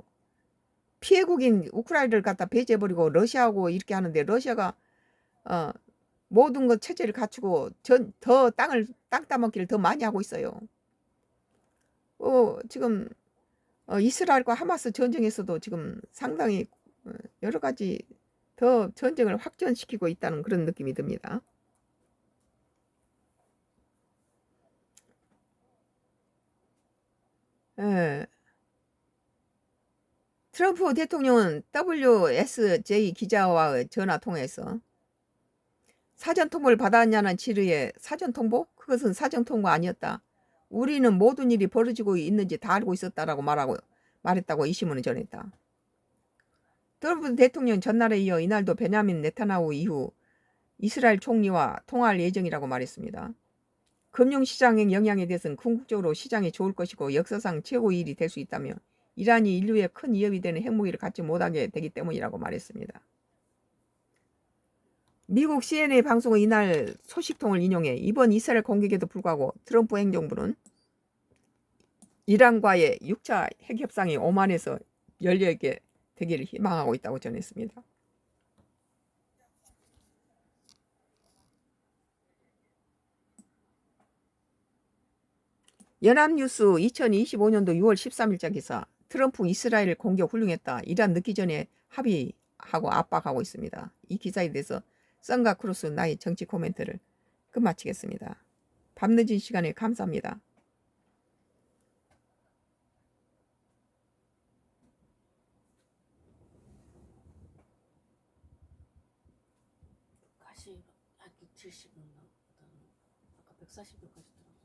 피해국인 우크라이나를 갖다 배제해버리고 러시아하고 이렇게 하는데 러시아가 모든 것 체제를 갖추고 더 땅 따먹기를 더 많이 하고 있어요. 지금 이스라엘과 하마스 전쟁에서도 지금 상당히 여러 가지 더 전쟁을 확전시키고 있다는 그런 느낌이 듭니다. 트럼프 대통령은 WSJ 기자와의 전화 통화에서 사전 통보를 받았냐는 질의에 사전 통보? 그것은 사전 통보 아니었다. 우리는 모든 일이 벌어지고 있는지 다 알고 있었다라고 말했다고 이 신문은 전했다. 트럼프 대통령 전날에 이어 이날도 베냐민 네타냐후 이후 이스라엘 총리와 통화할 예정이라고 말했습니다. 금융시장의 영향에 대해서는 궁극적으로 시장이 좋을 것이고 역사상 최고의 일이 될 수 있다며 이란이 인류에 큰 위협이 되는 핵무기를 갖지 못하게 되기 때문이라고 말했습니다. 미국 CNN 방송은 이날 소식통을 인용해 이번 이스라엘 공격에도 불구하고 트럼프 행정부는 이란과의 6차 핵협상이 오만에서 열리게 되기를 희망하고 있다고 전했습니다. 연합뉴스 2025년도 6월 13일자 기사. 트럼프 이스라엘 공격 훌륭했다. 이란 늦기 전에 합의하고 압박하고 있습니다. 이 기사에 대해서 썬과 크루스 나의 정치 코멘트를 끝마치겠습니다. 밤늦은 시간에 감사합니다. 가시 한 70은 아까 140여까지 들어.